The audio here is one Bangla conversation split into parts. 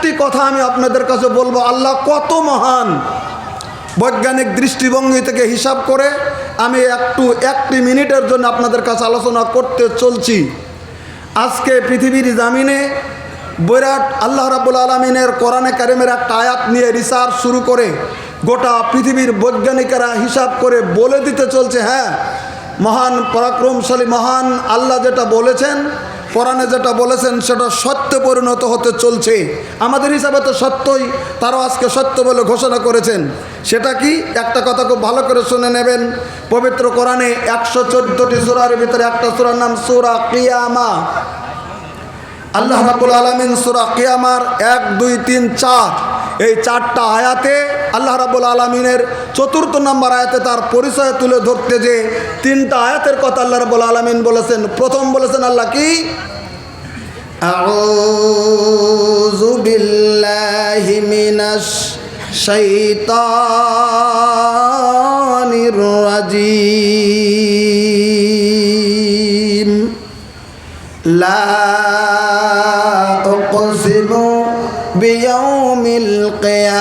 একটি কথা আমি আপনাদের কাছে বলবো, আল্লাহ কত মহান। বৈজ্ঞানিক দৃষ্টিভঙ্গি থেকে হিসাব করে আমি একটি মিনিটের জন্য আপনাদের কাছে আলোচনা করতে চলছি। আজকে পৃথিবীর জামিনে বিরাট আল্লাহ রাব্বুল আলামিনের কোরআনে কারিমের একটা আয়াত নিয়ে রিসার্চ শুরু করে গোটা পৃথিবীর বৈজ্ঞানিকেরা হিসাব করে বলে দিতে চলছে, হ্যাঁ, মহান পরাক্রমশালী মহান আল্লাহ যেটা বলেছেন, কোরআনে যেটা বলেছেন সেটা সত্য পরিণত হতে চলছে। আমাদের হিসাবে তো সত্যই, তারাও আজকে সত্য বলে ঘোষণা করেছেন। সেটা কি? একটা কথা খুব ভালো করে শুনে নেবেন। পবিত্র কোরআনে 114টি সূরার ভিতরে একটা সূরার নাম সূরা কিয়ামা। আল্লাহ রাব্বুল আলামিন সূরা কিয়ামার 1, 2, 3, 4 এই 4টা আয়াতে আল্লাহ রাব্বুল আলামিনের 4th নম্বর আয়াতে তার পরিচয় তুলে ধরতে যে 3টা আয়াতের কথা আল্লাহ রাব্বুল আলামিন বলেছেন। প্রথম বলেছেন আল্লাহ কি? আউযু বিল্লাহি মিনাশ শাইতানির রাজিম। লা উকসিমু বিয়াউমিল কিয়ামা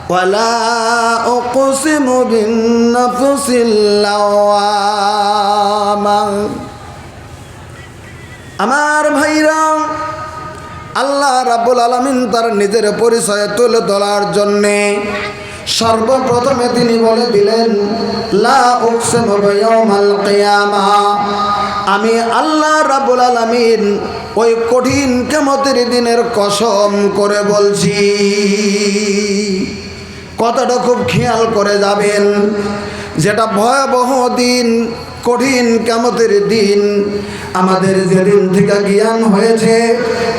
ওয়া লা উকসিমু বিন-নাফসিল লাওয়ামা। আমার ভাইরা, আল্লাহ রাব্বুল আলামিন তার নিজের পরিচয় তুলে ধরার জন্যে সর্বপ্রথমে তিনি বলে দিলেন, লা উকসিমু বিয়াউমিল কিয়ামা, আমি আল্লাহ রাব্বুল আলামিন ওই কঠিন কিয়ামতের দিনের কসম করে বলছি। কথাটা খুব খেয়াল করে যাবেন, যেটা ভয়াবহ দিন, কঠিন কিয়ামতের দিন। আমাদের যেদিন থেকে জ্ঞান হয়েছে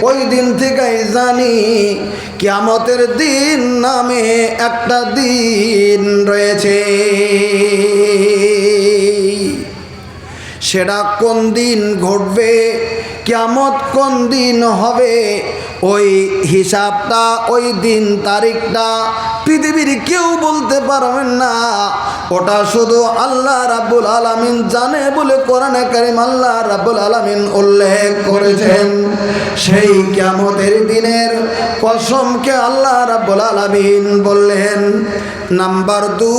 ওই দিন থেকেই জানি কিয়ামতের দিন নামে একটা দিন রয়েছে। সেটা কোন দিন ঘটবে, কিয়ামত কোন দিন হবে, ওই হিসাবটা, ওই দিন তারিখটা পৃথিবীর কেউ বলতে পারবেন না। ওটা শুধু আল্লাহ রাব্বুল আলামিন জানে বলে কোরআনে কারীম আল্লাহ রাব্বুল আলামিন উল্লেখ করেছেন। সেই কিয়ামতের দিনের কসমকে আল্লাহ রাব্বুল আলামিন বললেন। নাম্বার 2,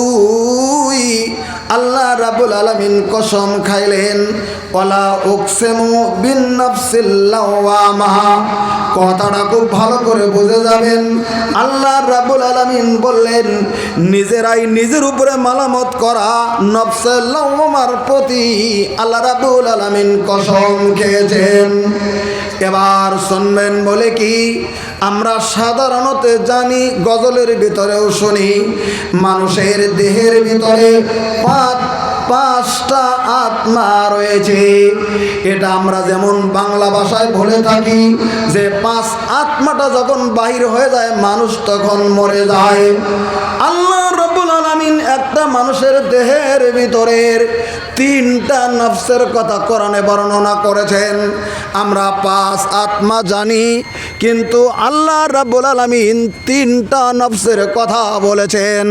আল্লাহ রাব্বুল আলামিন কসম খাইলেন, ওয়ালা উকসিমু বিন-নাফসিল লাওয়ামা। কথাটা খুব ভালো করে বুঝে যাবেন। আল্লাহ রাব্বুল আলামিন বললেন, নিজেরাই নিজের উপরে মালামত করা নফসে লাওয়ামার প্রতি আল্লাহ রাব্বুল আলামিন কসম খেয়েছেন। এবার শুনবেন বলে কি, আমরা সাধারণত জানি, গজলের ভিতরেও শুনি, মানুষের দেহের ভিতরে 5টা আত্মা রয়েছে। এটা আমরা যেমন বাংলা ভাষায় বলে থাকি যে 5 আত্মাটা যখন বাহির হয়ে যায় মানুষ তখন মরে যায়। আল্লাহ রাব্বুল আলামিন একটা মানুষের দেহের ভিতরের 3টা নফসের কথা কোরআনে বর্ণনা করেছেন। আমরা 5 আত্মা জানি, কিন্তু আল্লাহ রাব্বুল আলামিন 3টা নফসের কথা বলেছেন।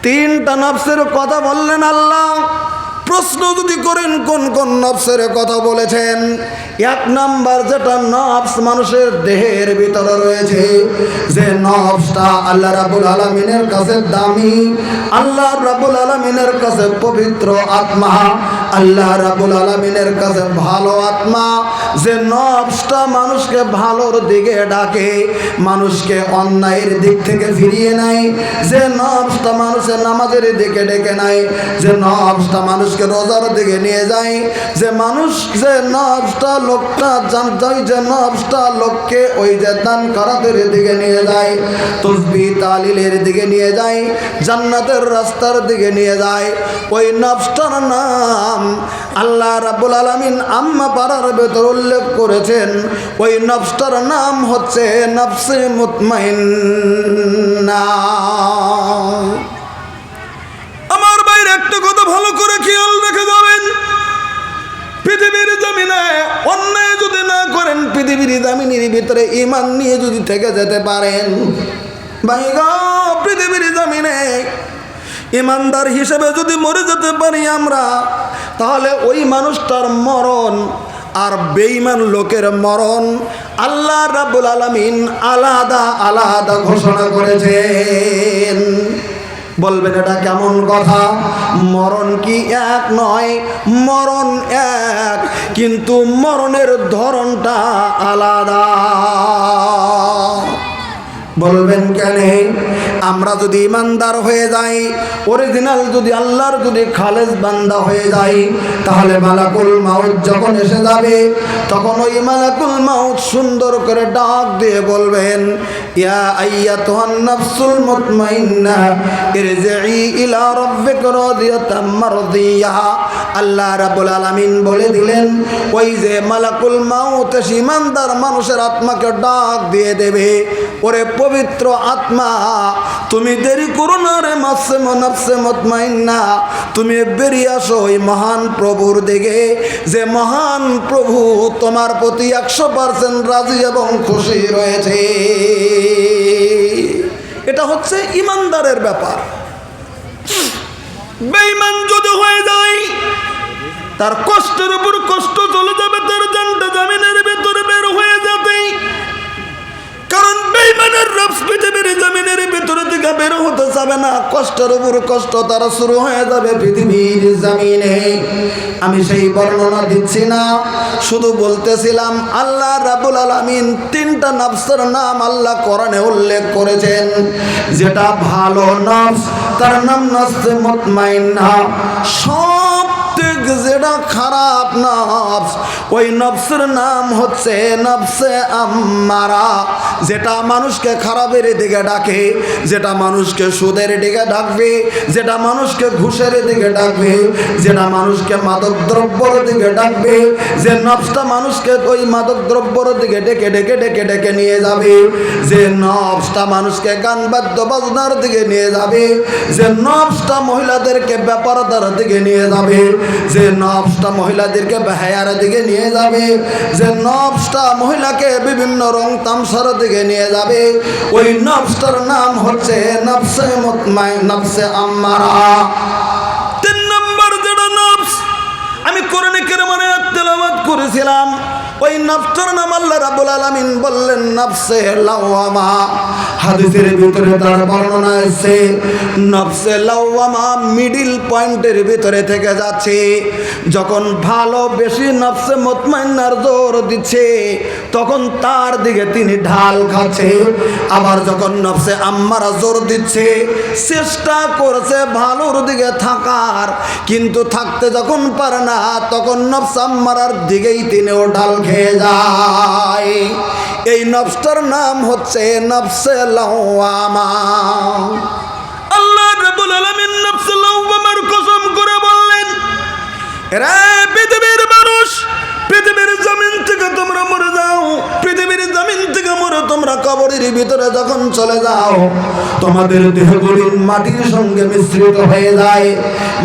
3টা নফসের কথা বললেন আল্লাহ। প্রশ্ন যদি করেন কোন কোন নফসের কথা বলেছেন, 1 নাম্বার যেটা নফস মানুষের দেহের ভিতরে রয়েছে, যে নফসটা আল্লাহ রাব্বুল আলামিনের কাছে দামি, আল্লাহ রাব্বুল আলামিনের কাছে পবিত্র আত্মা, আল্লাহ রাব্বুল আলামিনের কাছে ভালো আত্মা, যে নফসটা মানুষকে ভালোর দিকে ডাকে, মানুষকে অন্যায়ের দিক থেকে ফিরিয়ে নেয়, যে নফসটা মানুষের নামাজের দিকে ডেকে নেয়, যে নফসটা মানুষকে রোজার দিকে নিয়ে যায়, যে নফসটা লোকটা যে নফসটা লোককে ওই যে দান করাতের দিকে নিয়ে যায়, তাসবিহ তাহলিলের দিকে নিয়ে যায়, জান্নাতের রাস্তার দিকে নিয়ে যায়, ওই নফসটার নাম আল্লাহ রাব্বুল আলামিন আম্মা পারার ভেতর উল্লেখ করেছেন। ওই নফসটার নাম হচ্ছে নফসে মুতমাইন্না। আমার বাইরে একটা কথা ভালো করে খেয়াল রেখে যাবেন, পৃথিবীর জমিনে অন্যায় যদি না করেন, পৃথিবীর জমিনের ভিতরে ঈমান নিয়ে যদি থেকে যেতে পারেন, ভাইগো পৃথিবীর জমিনে ইমানদার হিসেবে যদি মরে যেতে পারি আমরা, তাহলে ওই মানুষটার মরণ আর বেঈমান লোকের মরণ আল্লাহ রাব্বুল আলামিন আলাদা আলাদা ঘোষণা করেছেন। বলবেন এটা কেমন কথা? মরণ কি এক নয়? মরণ এক, কিন্তু মরণের ধরনটা আলাদা। বলবেন কেন? আমরা যদি ইমানদার হয়ে যাই, অরিজিনাল যদি আল্লাহর যদি খালেস বান্দা হয়ে যাই, তাহলে মালাকুল মাউত যখন এসে যাবে, তখন ওই মালাকুল মাউত সুন্দর করে ডাক দিয়ে বলবেন, ইয়া আইয়াতুহান নাফসুল মুতমাইন্না ইরজিই ইলা রাব্বিকা রাদিয়াতাম মারদিয়া। আল্লাহ রাব্বুল আলামিন বলে দিলেন, ওই যে মালাকুল মাউত ইমানদার মানুষের আত্মাকে ডাক দিয়ে দেবে, ওরে পবিত্র আত্মা, তুমি দেরি করো না রে নাফসে মুতমাইন্না, তুমি বেরিয়ে আসো ওই মহান প্রভুর দিকে, যে মহান প্রভু তোমার প্রতি 100% রাজি এবং খুশি রয়েছে। এটা হচ্ছে ইমানদারের ব্যাপার। বেঈমান যদি হয়ে যায়, তার কষ্টের উপর কষ্ট চলে যাবে, তার জানটা জামিনের ভেতরে বের হয়ে যাবেই। কারণ বেঈমানের নফস পৃথিবীর জমিনের ভিতরে থেকে বের হতে যাবে না, কষ্টের উপর কষ্ট তারা শুরু হয়ে যাবে পৃথিবীর জমিনে। আমি সেই বর্ণনা দিচ্ছি না, শুধু বলতেছিলাম আল্লাহ রাব্বুল আলামিন 3টা নফসের নাম আল্লাহ কোরআনে উল্লেখ করেছেন। যেটা ভালো নফস তার নাম নফসে মুতমাইন্না, যেটা খারাপ নফস ওই নফসের নাম হচ্ছে নফসে আম্মারা, যেটা মানুষকে খারাপের দিকে ডাকে, যেটা মানুষকে সুদের দিকে ডাকবে, যেটা মানুষকে ঘুষের দিকে ডাকবে, যেটা মানুষকে মাদক দ্রব্যর দিকে ডাকবে, যে নফসটা মানুষকে ওই মাদক দ্রব্যর দিকে ডেকে ডেকে ডেকে ডেকে নিয়ে যাবে, যে নফসটা মানুষকে গান বাদ্য বাজনার দিকে নিয়ে যাবে, যে নফসটা মহিলাদেরকে ব্যাপারতার দিকে নিয়ে যাবে, যে নফসটা মহিলাদেরকে বেহায়ার দিকে নিয়ে যাবে, যে নফসটা মহিলাকে বিভিন্ন রং তামসার দিকে নিয়ে যাবে, ওই নফসটার নাম হচ্ছে নফসে মুতমাইন্না, নফসে আম্মারা। 3 নম্বর যেটা নফস আমি কোরআনে কারিমে তেলাওয়াত করেছিলাম, ওই নফসের নাম আল্লাহ রাব্বুল আলামিন বললেন নফসে লাওয়ামা। হাদিসের ভিতরে তার বর্ণনা আছে, নফসে লাওয়ামা মিডিল পয়েন্টের ভিতরে থেকে যাচ্ছে। যখন ভালো বেশি নফসে মুতমাইন্নার জোর দিচ্ছে, তখন তার দিকে তিনি ঢাল খাচ্ছে। আবার যখন নফসে আম্মারা জোর দিচ্ছে, চেষ্টা করছে ভালোর দিকে থাকার, কিন্তু থাকতে যখন পারে না, তখন নফস আম্মারার দিকেই তিনিও ঢাল খেয়ে যায়। এই নফসটার নাম হচ্ছে নফসে লাওয়ামা। আল্লাহ রাব্বুল আলামিন নফসে লাওয়ামার কসম করে বললেন, রে পৃথিবীর মানুষ, পৃথিবীর জমিন থেকে তোমরা মরে যাও, পৃথিবীর জমিন থেকে মরে তোমরা কবরের ভিতরে যখন চলে যাও, তোমাদের দেহগুলি মাটির সঙ্গে মিশ্রিত হয়ে যায়।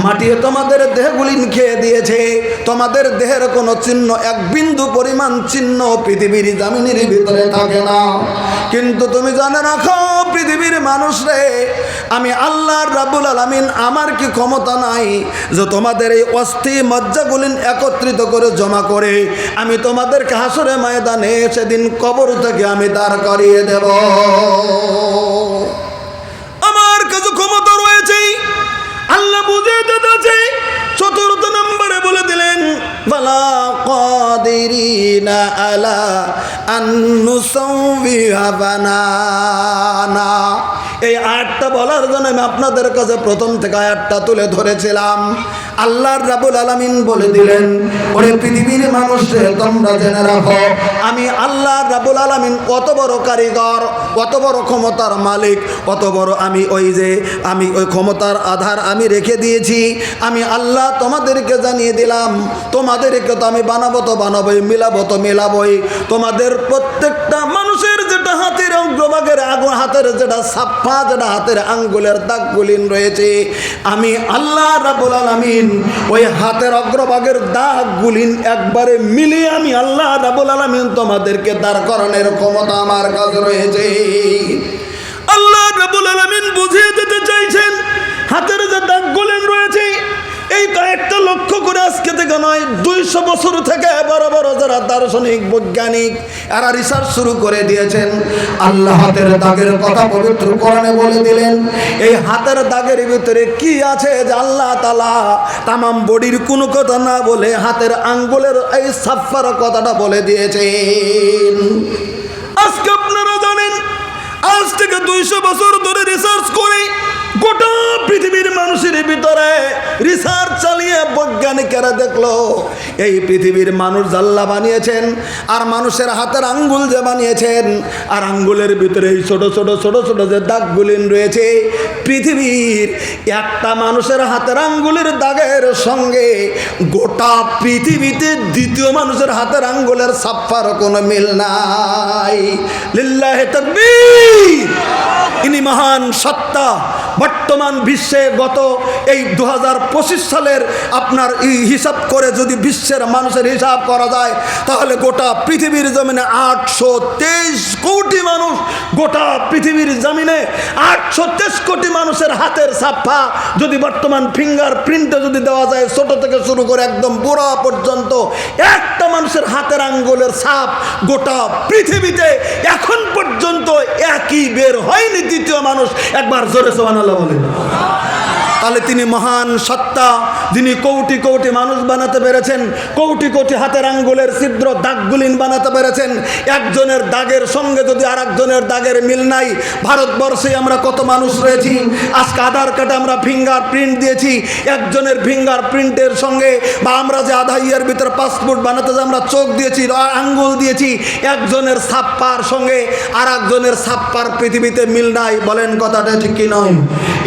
মাটি তোমাদের দেহগুলি খেয়ে দিয়েছে, তোমাদের দেহের কোনো চিহ্ন, 1 বিন্দু পরিমাণ চিহ্ন পৃথিবীর জমিনের ভিতরে থাকে না। কিন্তু তুমি জানে রাখো পৃথিবীর মানুষ রে, আমি আল্লাহ রাব্বুল আলামিন, আমার কি ক্ষমতা নাই যে তোমাদের এই অস্থি মজ্জাগুলিন একত্রিত করে জমা করে আমি তোমাদেরকে হাসরে ময়দানে সেদিন কবর থেকে আমি দাঁড় করিয়ে দেব? আমার কাছে ক্ষমতা রয়েছে। আল্লাহ বুঝিয়ে দিতেছে। 4 নম্বরে বলে দিলেন, বালা কাদিরিনা আলা আন নুসাউবিহা বানানা। এই আয়াতটা বলার জন্য আমি আপনাদের কাছে প্রথম থেকে আয়াতটা তুলে ধরেছিলাম। আল্লাহ রাব্বুল আলামিন বলে দিলেন, ওরে পৃথিবীর মানুষে তোমরা জেনে রাখো, আমি আল্লাহ রাব্বুল আলামিন কত বড় কারিগর, কত বড় ক্ষমতার মালিক, কত বড় আমি ওই ক্ষমতার আধার আমি রেখে দিয়েছি। আমি আল্লাহ তোমাদেরকে জানিয়ে দিলাম, তোমাদেরকে তো আমি বানাবো তো বানাবোই, মিলাবো তো মিলাবোই। তোমাদের প্রত্যেকটা মানুষের যেটা হাতের অগ্রভাগের হাতের যেটা সাফা, যেটা হাতের আঙ্গুলের দাগগুলিন রয়েছে, আমি আল্লাহ রাব্বুল আলামিন ওই হাতের অগ্রভাগের দাগগুলিন একবারে মিলিয়ে আমি আল্লাহ রাব্বুল আলামিন তোমাদেরকে দাঁড় করানোর ক্ষমতা আমার কাছে রয়েছে। আল্লাহ রাব্বুল আলামিন বুঝিয়ে দিতে চাইছেন, হাতের যে দাগগুলিন রয়েছে, এই কয়েকটা লক্ষ্য করে আজকে থেকে নয়, 200 বছর থেকে বড় বড় যে যারা দার্শনিক বৈজ্ঞানিক এরা রিসার্চ শুরু করে দিয়েছেন। আল্লাহ হাতের দাগের কথা পবিত্র কোরআনে বলে দিলেন। এই হাতের দাগের ভিতরে কি আছে যে আল্লাহ তাআলা তামাম বডির কোনো কথা না বলে হাতের আঙ্গুলের এই সাফার কথাটা বলে দিয়েছেন। আজকে আপনারা জানেন, আজ থেকে 200 বছর ধরে রিসার্চ করে গোটা পৃথিবীর মানুষের ভিতরে রিসার্চ চালিয়ে বৈজ্ঞানিকেরা দেখলো এই পৃথিবীর মানুষ আল্লাহ বানিয়েছেন আর মানুষের হাতের আঙ্গুল যে বানিয়েছেন আর আঙ্গুলের ভিতরে এই ছোট ছোট ছোট ছোট যে দাগগুলি রয়েছে, পৃথিবীর একটা মানুষের হাতের আঙ্গুলের দাগের সঙ্গে গোটা পৃথিবীতে দ্বিতীয় মানুষের হাতের আঙ্গুলের সাফার কোনো মিল নাই। লিল্লাহি তাকবীর। ইনি মহান সত্তা। বর্তমান বিশ্বে গত এই 2025 সালের আপনার হিসাব করে যদি বিশ্বের মানুষের হিসাব করা যায় তাহলে গোটা পৃথিবীর জমিনে 823 কোটি মানুষ, গোটা পৃথিবীর জমিনে 823 কোটি মানুষের হাতের ছাপা যদি বর্তমান ফিঙ্গার প্রিন্টে যদি দেওয়া যায়, ছোট থেকে শুরু করে একদম বুড়া পর্যন্ত একটা মানুষের হাতের আঙ্গুলের ছাপ গোটা পৃথিবীতে এখন পর্যন্ত একই বের হয়নি দ্বিতীয় মানুষ। একবার জোরে সুবহানাল্লাহ বলেন। তাহলে তিনি মহান সত্তা, যিনি কোটি কোটি মানুষ বানাতে পেরেছেন, কোটি কোটি হাতের আঙ্গুলের ছিদ্র দাগগুলিন বানাতে পেরেছেন। একজনের দাগের সঙ্গে যদি আর একজনের দাগের মিল নাই, ভারতবর্ষে আমরা কত মানুষ রয়েছি, আজকে আধার কার্ডে আমরা ফিঙ্গার প্রিন্ট দিয়েছি, একজনের ফিঙ্গার প্রিন্টের সঙ্গে বা আমরা যে আধা ইয়ার ভিতরে পাসপোর্ট বানাতে যে আমরা চোখ দিয়েছি, আঙ্গুল দিয়েছি, একজনের ছাপ্পার সঙ্গে আর একজনের ছাপ্পার পৃথিবীতে মিল নাই। বলেন কথাটা ঠিক কি নয়?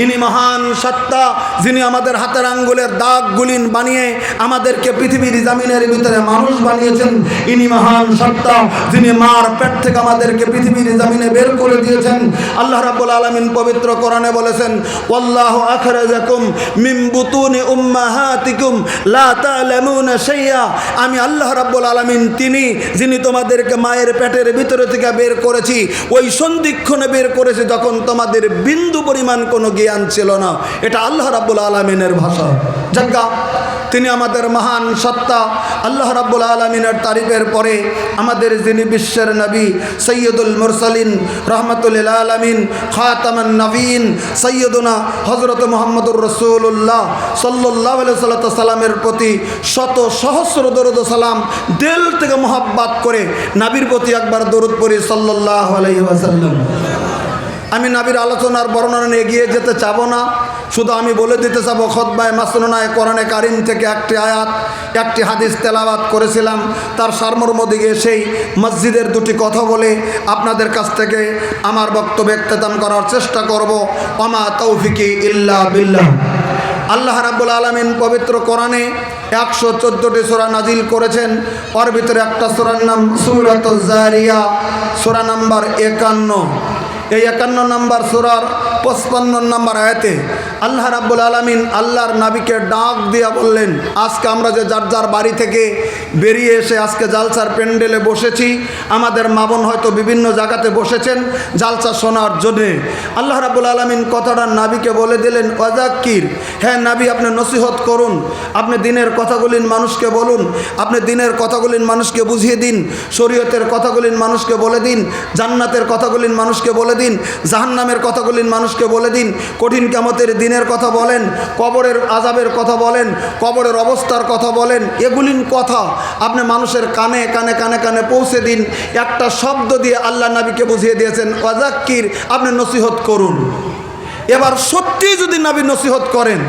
ইনি মহান সত্তা, যিনি আমাদের হাতের আঙ্গুলের দাগগুলিন বানিয়ে আমাদেরকে পৃথিবীর জামিনের ভিতরে মানুষ বানিয়েছেন। ইনি মহান সত্তা, যিনি মার পেট থেকে আমাদেরকে পৃথিবীর জামিনে বের করে দিয়েছেন। আল্লাহ রাব্বুল আলামিন পবিত্র কোরআনে বলেছেন, ওয়াল্লাহু আখরাজাকুম মিন বুতুনি উম্মাহাতিকুম লা তা'লামুনা শাইআ। আমি আল্লাহ রাব্বুল আলামিন তিনি যিনি তোমাদেরকে মায়ের পেটের ভিতরে থেকে বের করেছি, ওই সন্ধিক্ষণে বের করেছি যখন তোমাদের বিন্দু পরিমাণ কোনো জ্ঞান ছিল না। এটা আল্লাহ রাব্বুল আলামিনের ভাষা। জাগা তিনি আমাদের মহান সত্তা। আল্লাহ রাব্বুল আলামিনের তারিফের পরে আমাদের যিনি বিশ্বের নবী সৈয়দুল মুরসালিন রহমাতুল লিল আলামিন খাতামান নবীন সৈয়দুনা হযরত মুহাম্মদুর রাসূলুল্লাহ সাল্লাল্লাহু আলাইহি সাল্লামের প্রতি শত সহস্র দরুদ ও সালাম দিল থেকে মোহাব্বত করে নবীর প্রতি একবার দরুদ পড়ি সাল্লাল্লাহু আলাইহি ওয়াসাল্লাম। আমি নবীর আলোচনার বর্ণনা এগিয়ে যেতে চাবো না, শুধু আমি বলে দিতে চাবো খুতবায়ে মাসনুনায় কোরআনে কারিম থেকে একটি আয়াত একটি হাদিস তেলাওয়াত করেছিলাম, তার সারমর্ম দিকে সেই মসজিদের দুটি কথা বলে আপনাদের কাছ থেকে আমার বক্তব্য ইখতিতাম করার চেষ্টা করব। ওমা তৌফিকি ইল্লা বিল্লাহ। আল্লাহ রাব্বুল আলামিন পবিত্র কোরআনে 114টি সূরা নাজিল করেছেন। ওর ভিতরে একটা সূরার নাম সূরাতুজ জারিয়া, সূরা নাম্বার 51। এই 51 নম্বর সূরার 55 নম্বর আয়াতে আল্লাহ রাব্বুল আলামিন আল্লাহর নবীকে ডাক দিয়া বললেন, আজকে আমরা যে যার যার বাড়ি থেকে বেরিয়ে এসে আজকে জালসার প্যান্ডেলে বসেছি, আমাদের মা বোন হয়তো বিভিন্ন জায়গাতে বসেছেন জালসা শোনার জন্যে। আল্লাহ রাব্বুল আলামিন কথাটা নবীকে বলে দিলেন, ওয়াজাক্কির, হ্যাঁ নবী আপনি নসিহত করুন, আপনি দিনের কথাগুলিন মানুষকে বলুন, আপনি দিনের কথাগুলিন মানুষকে বুঝিয়ে দিন, শরীয়তের কথাগুলিন মানুষকে বলে দিন, জান্নাতের কথাগুলিন মানুষকে বলে দিন, জাহান্নামের কথাগুলিন মানুষকে বলে দিন, কঠিন কিয়ামতের দিনের কথা বলেন, কবরের আযাবের কথা বলেন, কবরের অবস্থার কথা বলেন, এগুলিন কথা আপনি মানুষের কানে কানে কানে কানে পৌঁছে দিন। একটা শব্দ দিয়ে আল্লাহ নবীকে বুঝিয়ে দিয়েছেন, ওয়াজাক্কির, আপনি নসিহত করুন। এবার সত্যি যদি নবী নসিহত করেন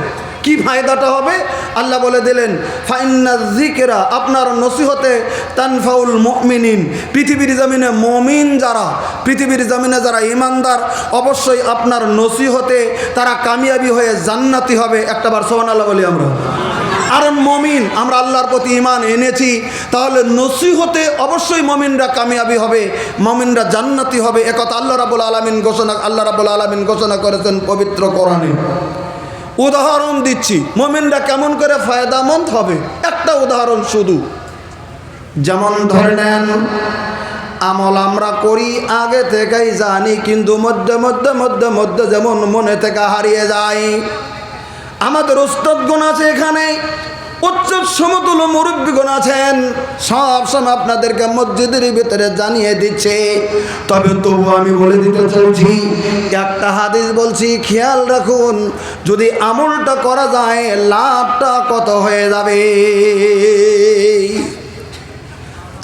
কি ফায়দাটা হবে? আল্লাহ বলে দিলেন, ফাইন্না যিকরা, আপনার নসিহতে তানফাউল মুমিনিন, পৃথিবীর জমিনে মুমিন যারা, পৃথিবীর জমিনে যারা ঈমানদার, অবশ্যই আপনার নসিহতে তারা কামিয়াবি হয়ে জান্নাতি হবে। একটাবার সুবহানাল্লাহ বলি আমরা। আর মুমিন, আমরা আল্লাহর প্রতি ঈমান এনেছি, তাহলে নসিহতে অবশ্যই মুমিনরা কামিয়াবি হবে, মুমিনরা জান্নাতি হবে। একথা আল্লাহ রাব্বুল আলামিন ঘোষণা করেছেন পবিত্র কোরআনে। উদাহরণ দিচ্ছি মুমিনরা কেমন করে ফায়দামন্দ হবে, একটা উদাহরণ শুধু। যেমন ধরে নেন, আমল আমরা করি আগে থেকেই জানি, কিন্তু মধ্যে মধ্যে মধ্যে মধ্যে যেমন মনে থেকে হারিয়ে যায়। আমাদের উস্তাদগণ আছে এখানে, উচ্চ সমতুল্য মুরব্বীগণ আছেন, সব সময় আপনাদেরকে মসজিদের ভিতরে জানিয়ে দিচ্ছে। তবে তবু আমি বলে দিতে চাইছি, একটা হাদিস বলছি, খেয়াল রাখুন, যদি আমলটা করা যায় লাভটা কত হয়ে যাবে।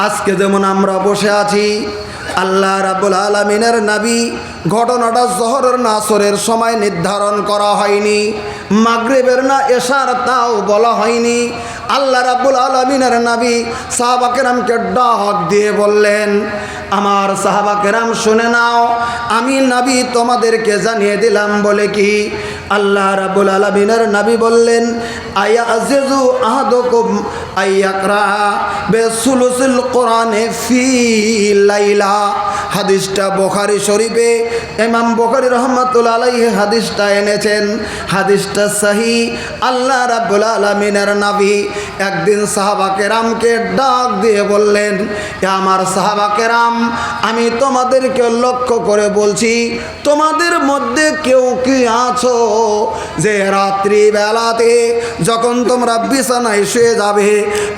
আজকে যেমন আমরা বসে আছি, আল্লাহ রাব্বুল আলামিনের নবী, ঘটনাটা জোহরের না আসরের সময় নির্ধারণ করা হয়নি, মাগরিবের না এশার তাও বলা হয়নি। আল্লাহ রাব্বুল আলামিনের নবী সাহাবা কেরামকে ডাক দিয়ে বললেন, আমার সাহাবা কেরাম শুনে নাও, আমি নবী তোমাদেরকে জানিয়ে দিলাম। বলে কি? আল্লাহ রাব্বুল আলামিনের নবী বললেন, আয়া আজিজু আহাদুকুম আইয়াকরা বিসুলুসিল কোরআনে ফি লাইলা। হাদিসটা বুখারী শরীফে ইমাম বুখারী রাহমাতুল্লাহ আলাইহি হাদিসটা এনেছেন, হাদিসটা সহিহ। আল্লাহ রাব্বুল আলামিনের নবী একদিন সাহাবা কেরামকে ডাক দিয়ে বললেন, আমার সাহাবা কেরাম, আমি তোমাদেরকে লক্ষ্য করে বলছি, তোমাদের মধ্যে কেউ কি আছো যে রাত্রি বেলাতে যখন তোমরা বিছানায় শুয়ে যাবে,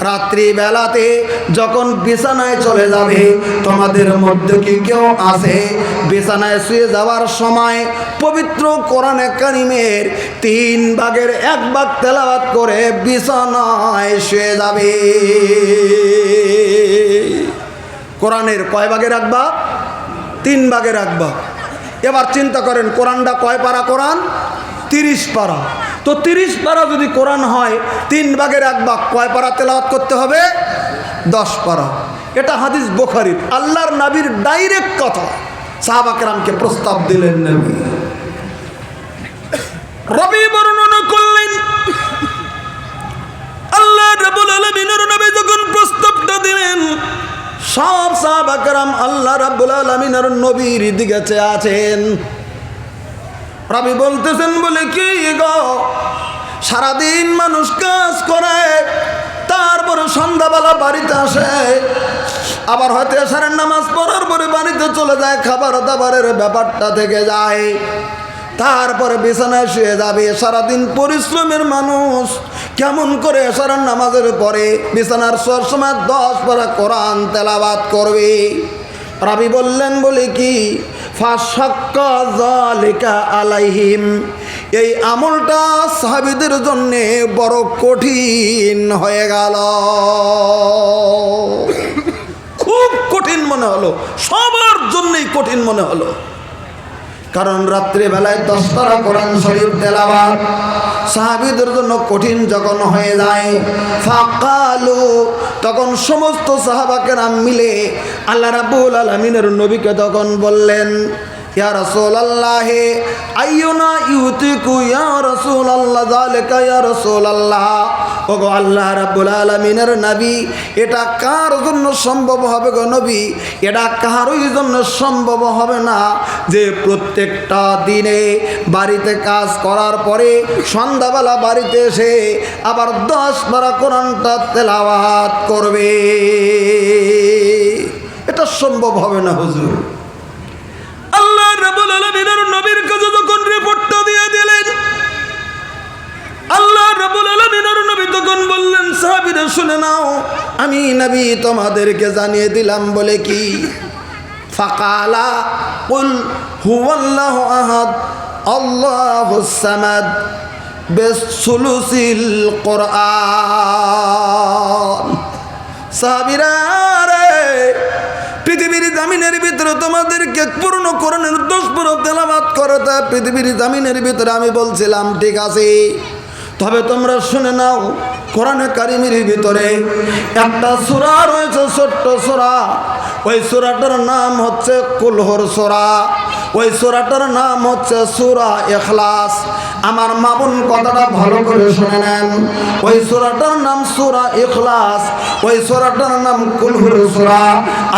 রাত্রি বেলাতে যখন বিছানায় চলে যাবে, তোমাদের মধ্যে কি কেউ আছে বিছানায় শুয়ে যাওয়ার সময় পবিত্র কোরআনে কারিমের 3 ভাগের 1 ভাগ তেলাওয়াত করে বিছানায় শুয়ে যাবে? কোরআনের কয় ভাগের 1 ভাগ? 3 ভাগের 1 ভাগ। এবার চিন্তা করেন, কোরআনটা কয় পারা? কোরআন 30 পারা। তো 30 পারা যদি কোরআন হয়, 3 ভাগের 1 ভাগ কয় পারা তেলাওয়াত করতে হবে? 10 পারা। এটা হাদিস বুখারীর, আল্লাহর নবীর ডাইরেক্ট কথা। সাহাবা কেরামকে প্রস্তাব দিলেন নবী, রবি বর্ণনা করলেন। আল্লাহ রাব্বুল আলামিনের নবী যখন প্রস্তাবটা দিলেন, সব সাহাবা কেরাম আল্লাহ রাব্বুল আলামিনের নবীর দিকে চেয়ে আছেন। রবি বলতেছেন, বলে কি গো, সারাদিন মানুষ কাজ করে, তারপরে সন্ধ্যাবেলা বাড়িতে আসে, আবার হয়তো এশারের নামাজ পড়ার পরে বাড়িতে চলে যায়, খাবার দাবারের ব্যাপারটা থেকে যায়, তারপরে বিছানায় শুয়ে যাবে। সারাদিন পরিশ্রমের মানুষ কেমন করে এশারের নামাজের পরে বিছানার শোয়ার সময় 10 পারা কোরআন তেলাওয়াত করবে? রাবি বললেন, বলে কি, ফাশাক্কা যালিকা আলাইহিম, এই আমলটা সাহাবীদের জন্য বড় কঠিন হয়ে গেল। খুব কঠিন মনে হলো, সবার জন্যই কঠিন মনে হলো। কারণ রাত্রিবেলায় 10 পারা কোরআন শরীফ তেলাওয়াত সাহাবীদের জন্য কঠিন যখন হয়ে যায়, ফাকালু, তখন সমস্ত সাহাবা কেরাম মিলে আল্লাহ রাব্বুল আলামিনের নবীকে তখন বললেন, ইয়া রাসূলুল্লাহ, আইয়ুনা ইউতিকু ইয়া রাসূলুল্লাহ যালিকা ইয়া রাসূলুল্লাহ। ওগো আল্লাহ রাব্বুল আলামিনের নবী, এটা কার জন্য সম্ভব হবে গো নবী? এটা কারোই জন্য সম্ভব হবে না যে প্রত্যেকটা দিনে বাড়িতে কাজ করার পরে সন্ধ্যাবেলা বাড়িতে এসে আবার 10 পারা কোরআনটা তেলাওয়াত করবে। এটা সম্ভব হবে না হুজুর। আল্লাহ রাব্বুল আলামিনের নবীর কাছে যখন রিপোর্টটা দিয়ে দিলেন, আল্লাহ রাব্বুল আলামিনের নবী তখন বললেন, সাহাবীরা শুনে নাও, আমি নবী তোমাদেরকে জানিয়ে দিলাম। বলে কি? ফাকালা কুল হুয়াল্লাহু আহাদ আল্লাহুস সামাদ বিসুলুসিল কোরআন। সাহাবীরা রে, পৃথিবীর জামিনের ভিতরে তোমাদেরকে পূর্ণ কোরআনের 10 পারা তেলাওয়াত করতে, পৃথিবীর জামিনের ভিতরে আমি বলছিলাম ঠিক আছে, তবে তোমরা শুনে নাও, কোরআনে কারিমের ভিতরে একটা সূরা রয়েছে, ছোট্ট সূরা। ওই সূরাটার নাম হচ্ছে কুলহুর সূরা, ওই সূরাটার নাম হচ্ছে সূরা ইখলাস। আমার মা বোন কথাটা ভালো করে শুনে নেন, ওই সূরাটার নাম সূরা ইখলাস, ওই সূরাটার নাম কুলহুর সূরা।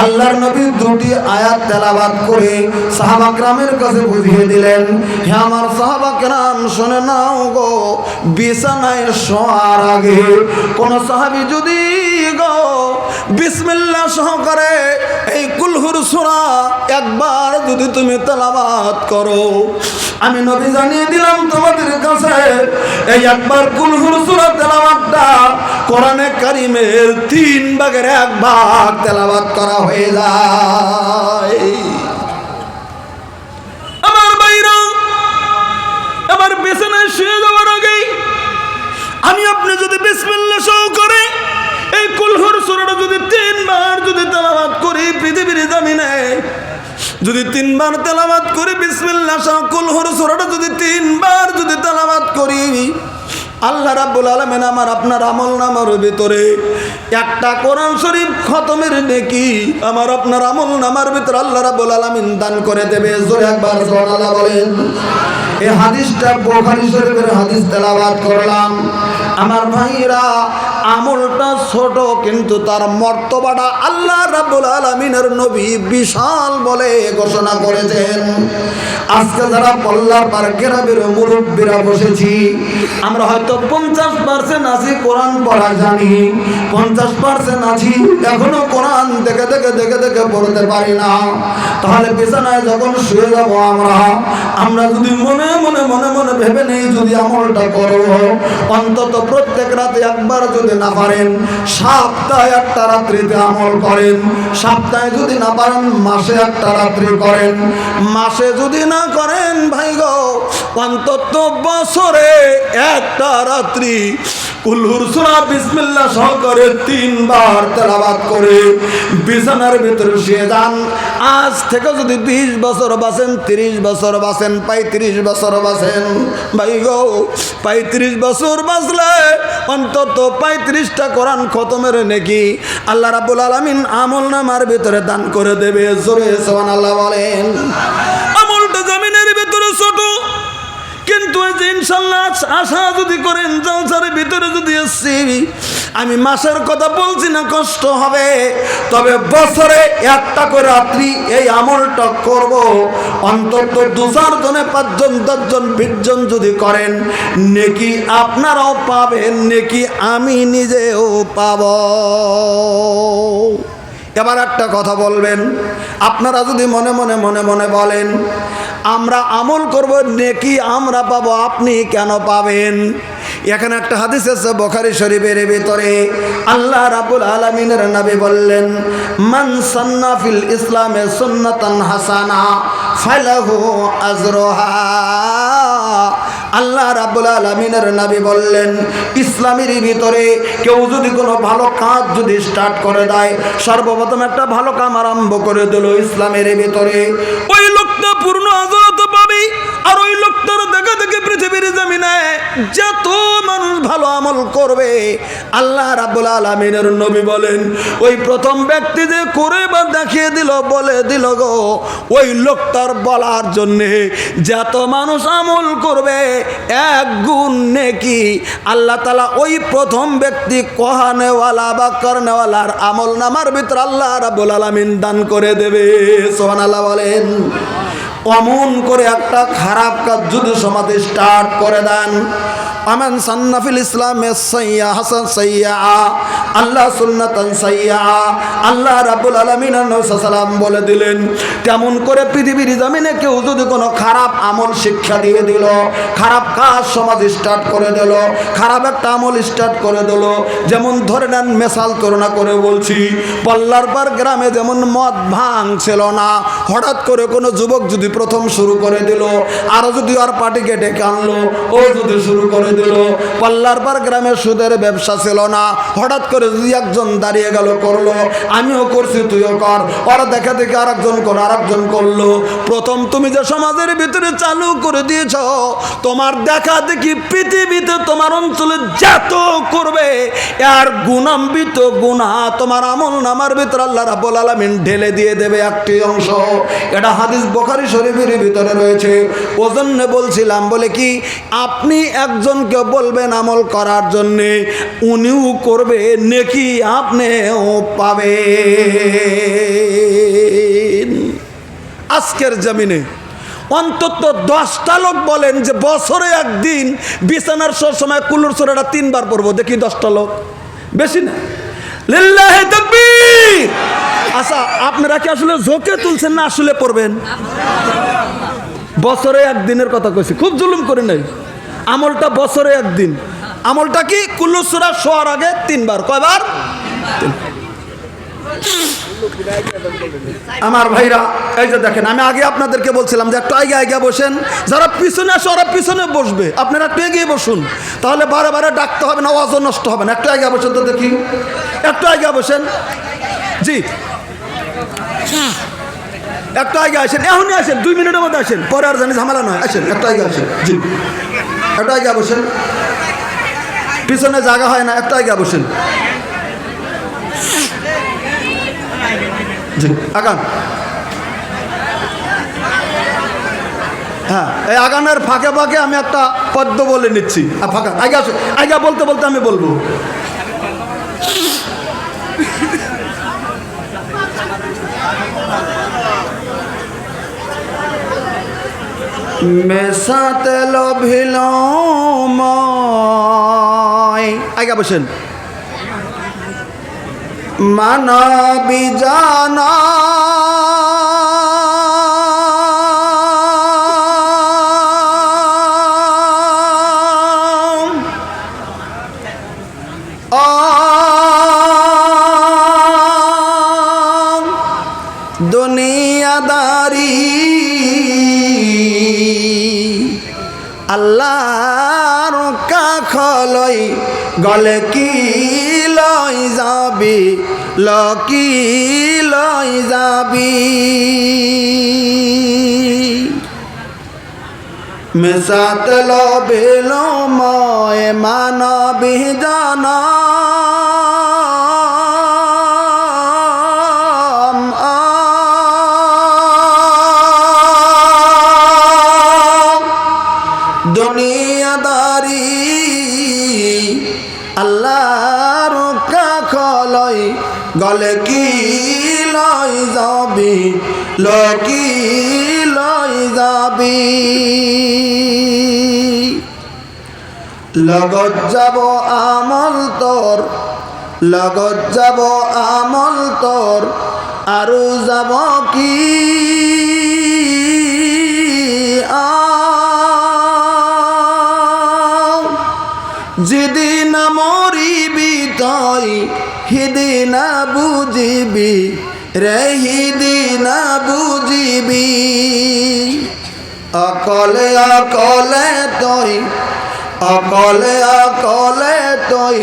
আল্লাহর নবী 2টি আয়াত তেলাওয়াত করে সাহাবা কেরামের কাছে বুঝিয়ে দিলেন, হে আমার সাহাবা কেরাম শুনে নাও গো, বিছানায় শোয়ার আগে কোন সাহাবী যদি গো বিসমিল্লাহ সহকারে এই কুলহুর সূরা একবার যদি তুমি তেলাওয়াত করো, আমি নবী জানিয়ে দিলাম তোমার আমাদের কাছে এই একবার কুল হুর সূরা তেলাওয়াতটা কোরআনে কারীমের 3 ভাগের 1 ভাগ তেলাওয়াত করা হয়ে যায়। আমার ভাইরা, আমার বিছানায় শুয়ে যাওয়ার আগে আমি আপনি যদি বিসমিল্লাহ সহকারে এই কুল হুর সূরাটা যদি 3 বার যদি তেলাওয়াত করি, পৃথিবীর জমিনে যদি 3 বার তেলাওয়াত করি বিসমিল্লাহ সহ কুল হুর সূরাটা যদি 3 বার যদি তেলাওয়াত করি, আল্লাহ রাব্বুল আলামিন আমার আপনার আমলনামার ভিতরে একটা কোরআন শরীফ খতমের নেকি আমার আপনার আমলনামার ভিতরে আল্লাহ রাব্বুল আলামিন দান করে দেবে। জোরে একবার সুবহানাল্লাহ বলেন। এই হাদিসটা বুখারী শরীফের হাদিস তেলাওয়াত করলাম। আমার ভাইরা, আমলটা ছোট কিন্তু তার মর্তবাটা আল্লাহ রাব্বুল আলামিনের নবী বিশাল বলে ঘোষণা করেছেন। আজকে যারা পল্লার পার গ্রামের মুরব্বীরা বসেছি, আমরা হয়তো 50% আছি কোরআন পড়া জানি, 50% আছি এখনো কোরআন দেখে দেখে দেখে দেখে পড়তে পারি না। তাহলে বিছানায় যখন শুয়ে যাব আমরা যদি মনে মনে মনে মনে ভেবে নেই যদি আমলটা করব, অন্তত প্রত্যেক রাতে একবার যদি না পারেন সপ্তাহে একটা রাত্রিতে আমল করেন, সপ্তাহে যদি না পারেন মাসে একটা রাত্রি করেন, মাসে যদি না করেন ভাই গো অন্তত বছরে একটা রাত্রি কুল হুর সূরা বিসমিল্লাহ সহকারে 3 বার তেলাওয়াত করে বিছানার ভিতরে শুয়ে যান। আজ থেকে যদি 20 বছর বাঁচেন, 30 বছর বাঁচেন, 35 বছর বাঁচেন ভাই গো, 35 বছর বাঁচলে অন্তত 35টা কোরআন খতমের নেকি আল্লাহ রাব্বুল আলামিন আমলনামার ভিতরে দান করে দেবে। জোরে সুবহানাল্লাহ বলেন। আমলটা জমিনের ভিতরে ছোট, কিন্তু ইনশাল্লাহ আশা যদি করেন জলসার ভিতরে যদি এসছি, আমি মাসের কথা বলছি না, কষ্ট হবে, তবে বছরে একটা করে রাত্রি এই আমলটা করব। অন্তত 2-4 জনে 5 জন 10 জন 20 জন যদি করেন নেকি আপনারাও পাবেন, নেকি আমি নিজেও পাব। এবার একটা কথা বলবেন, আপনারা যদি মনে মনে মনে মনে বলেন আমরা আমল করব নেকি আমরা পাবো, আপনি কেন পাবেন? এখানে একটা হাদিস আছে বুখারী শরীফের ভিতরে, আল্লাহ রাব্বুল আলামিনের নবী বললেন মান সান্না ফিল ইসলামে সুন্নাতান হাসানা ফালাহু আজরুহা। আল্লাহ রাব্বুল আলামিনের নবী বললেন ইসলামের ভিতরে কেউ যদি কোনো ভালো কাজ যদি স্টার্ট করে দেয়, সর্বপ্রথম একটা ভালো কাম আরম্ভ করে দিল ইসলামের ভিতরে, ওই লোকটা পূর্ণ আজরাত পাবে। আর ওই লোকটার দেখা দেখে পৃথিবীর জমিনে যত মানুষ ভালো আমল করবে আল্লাহ রাব্বুল আলামিনের নবী বলেন ওই প্রথম ব্যক্তি যে করে বা দেখিয়ে দিল বলে দিল গো, ওই লোকটার বলার জন্যে যত মানুষ আমল করবে 1 গুণ নেকি আল্লাহ তাআলা ওই প্রথম ব্যক্তি কোহানেওয়ালা বা করনেওয়ালার আমল নামার ভিতর আল্লাহ রাব্বুল আলামিন দান করে দেবে। সুবহানাল্লাহ বলেন। অমন করে একটা খারাপ কাজ যদি সমাজে স্টার্ট করে দেন, আমান সান্নাফিল ইসলামে সাইয়া হাসান সাইয়া আল্লাহ সুন্নাতান সাইয়া, আল্লাহ রাব্বুল আলামিন নবী সাল্লাল্লাহু বলে দিলেন কেমন করে পৃথিবীর জমিনে কেউ যদি কোনো খারাপ আমল শিক্ষা দিয়ে দিল, খারাপ কাজ সমাজ স্টার্ট করে দিল, খারাপ একটা আমল স্টার্ট করে দিল, যেমন ধরে নেন মেসাল তুলনা করে বলছি, পল্লার পার গ্রামে যেমন মদ ভাঙ ছিল না, হঠাৎ করে কোনো যুবক যদি প্রথম শুরু করে দিল, আরো যদি আর পার্টিকে ডেকে আনলো, ও যদি শুরু করে দিল, পল্লার পার গ্রামে সুদের ব্যবসা ছিল না, হঠাৎ করে যদি একজন দাঁড়িয়ে গেল করলো, আমিও করছি তুইও কর, ওরা দেখা দেখে আরেকজন করে আরেকজন করলো। প্রথম তুমি যে সমাজের ভিতরে চালু করে দিয়েছ, তোমার দেখা দেখি পৃথিবীতে তোমার অঞ্চলে যত করবে আর গুণান্বিত গুনাহ তোমার আমল নামার ভিতরে আল্লাহ রাব্বুল আলামিন ঢেলে দিয়ে দেবে একটি অংশ। এটা হাদিস বুখারী শরীফের ভিতরে রয়েছে। ওজন্য বলছিলাম বলে কি আপনি একজনকে বলবেন আমল করার জন্যে, উনিও করবে, নেকি আপনিও পাবেন। আজকের জমিনে অন্তত 10টা লোক বলেন যে বছরে একদিন বিছানার সময় কুলুর সূরাটা 3 বার পড়বো, দেখি 10টা লোক, বেশি না। লিল্লাহি তাকবীর। আচ্ছা আপনারা কি আসলে ঝোঁকে তুলছেন না আসলে পড়বেন? বছরে একদিনের কথা কইছি, খুব জুলুম করি নাই। আমলটা বছরে একদিন। আমলটা কি? কুল্লু সূরা শোয়ার আগে 3 বার। কয়বার? আমার ভাইরা, এই যে দেখেন, আমি আগে আপনাদেরকে বলছিলাম যে একটু আগে আগে বসেন। যারা পিছনে আসে ওরা পিছনে বসবে, আপনারা একটু এগিয়ে বসুন, তাহলে বারে বারে ডাকতে হবে না, আওয়াজও নষ্ট হবে না। একটু আগে বসেন তো দেখি, একটু আগে বসেন। জি, একটু আগে আসেন, এখনই আসেন, 2 মিনিটের মধ্যে আসেন, পরে আর জানি ঝামেলা নয়। আসেন, একটু আগে আসেন। জি, একটু আগে বসেন, পিছনে জায়গা হয় না, একটু আগে বসেন। জি, আগান। হ্যাঁ, এই আগানের ফাঁকে ফাঁকে আমি একটা পদ্য বলে নিচ্ছি। ফাঁকা আগে আসে, আগে বলতে বলতে আমি বলবো। মেশাতে লোভিল আগে বসেন। মানবী জানা দুনিয়াদারি আল্লাহর কাখলই গলে কি লই যাবি, লকি লই যাবি। মেসাত লবেল ময় মানবী জানা দুনিয়াদারি আল্লাহর কাখলই গলে কি লই যাবি, লকি লই যাবি। লগত যাব আমল তোর, লগত যাব আমল তোর, আৰু যাব কি যেদিন মরিবি তই হিদিন বুঝিবি রে, হিদিন বুঝিবি। অকলে অকলে তই, অকলে অকলে তই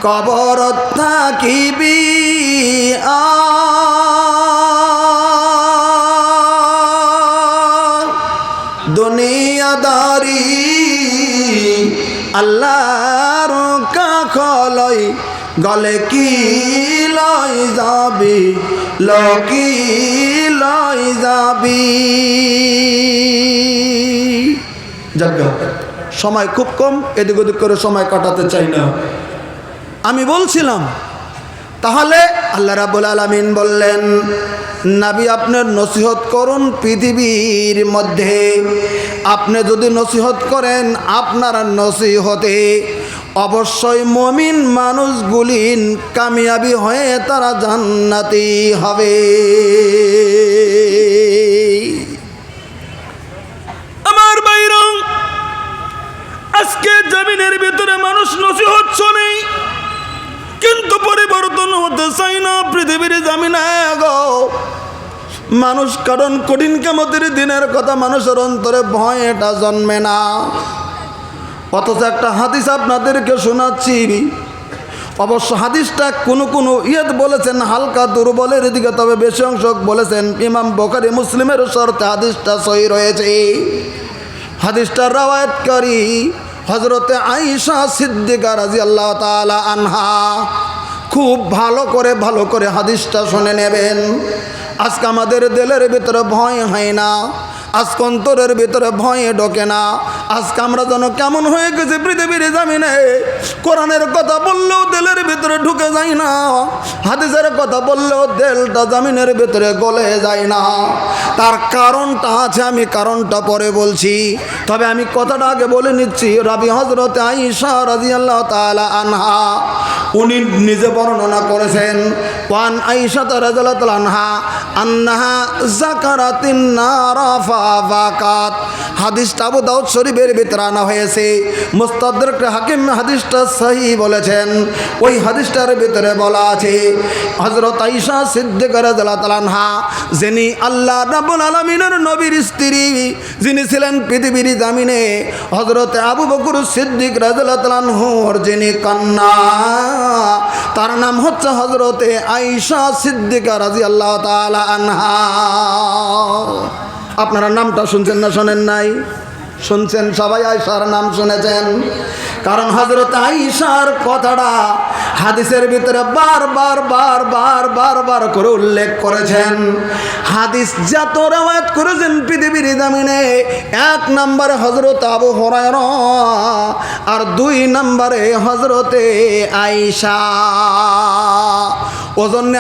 কবরত থাকিবি। দুনিয়াদারি আল্লাহর কাখলই গলে কি লই যাবি, লকি লই যাবি। যাক, সময় খুব কম, এদিক ওদিক করে সময় কাটাতে চাই না। আমি বলছিলাম, তাহলে আল্লাহ রাব্বুল আলামিন বললেন, নবী আপনার নসিহত করুন পৃথিবীর মধ্যে। আপনি যদি নসিহত করেন, আপনার নসিহতে অবশ্যই মুমিন মানুষগুলি কামিয়াবি হয়ে তারা জান্নাতি হবে। আমার ভাইরা, আজকে জমিনের ভিতরে মানুষ নসিহত শোনে, কিন্তু পরিবর্তন হতে চাই না পৃথিবীর জমিনে গো মানুষ। কারণ কঠিন কিয়ামতের দিনের কথা মানুষের অন্তরে ভয় এটা জন্মে না। অথচ একটা হাদিস আপনাদেরকে শোনাচ্ছি। অবশ্য হাদিসটা কোনো কোনো বলেছেন হালকা দুর্বলের দিকে, তবে বেশি অংশ বলেছেন ইমাম বুখারী মুসলিমের শর্তে হাদিসটা সহি রয়েছে। হাদিসটার রাওয়ায়াতকারী হযরতে আয়েশা সিদ্দিকা রাদিয়াল্লাহু তাআলা আনহা। খুব ভালো করে হাদিসটা শুনে নেবেন। আজকে আমাদের দিলের ভিতরে ভয় হয় না, আজকে অন্তরের ভিতরে ভয় ঢোকে না। আজকে আমরা যেন কেমন হয়ে গেছি পৃথিবীর জমিনে, কোরআনের কথা বললেও দিলের ভিতরে ঢুকে যায় না, হাদিসের কথা বললেও দিলটা জমিনের ভিতরে গলে যায় না। তার কারণটা আছে, আমি কারণটা পরে বলছি। তবে আমি কথাটা আগে বলে নিচ্ছি। রাবি হযরতে আয়েশা রাদিয়াল্লাহু তাআলা আনহা উনি নিজে বর্ণনা করেছেন, ওয়ান আয়েশা রাদিয়াল্লাহু আনহা আন্নাহা যাকারাতিন নারা ফাবাকাত। হাদিসটা আবু দাউদ শরীফের ভিতরে আনা হয়েছে। মুস্তাদরাক হাকিম হাদিসটা সহিহ বলেছেন। ওই হাদিসটার ভিতরে বলা আছে হযরত আয়েশা সিদ্দিকা রাদিয়াল্লাহু তাআলা আনহা, যিনি আল্লাহ রাব্বুল আলামিনের নবীর স্ত্রী, যিনি ছিলেন পৃথিবীর জামিনে হযরত আবু বকর সিদ্দিক রাদিয়াল্লাহু তাআলা আনহুর যিনি কন্যা, তার নাম হচ্ছে হযরতে আয়েশা সিদ্দিকা রাদিয়াল্লাহু তাআলা আনহা। আপনারা নামটা শুনছেন না শোনেন নাই? শুনছেন, সবাই আয়েশার নাম শুনেছেন। কারণ হযরত আয়েশার কথাটা হাদিসের ভিতরে বারবার করে উল্লেখ করেছেন। হাদিস যত রওয়ায়াত করেছেন পৃথিবীর জমিনে, 1 নম্বরে হযরত আবু হুরায়রা আর 2 নম্বরে হযরতে আয়েশা। ওজন্য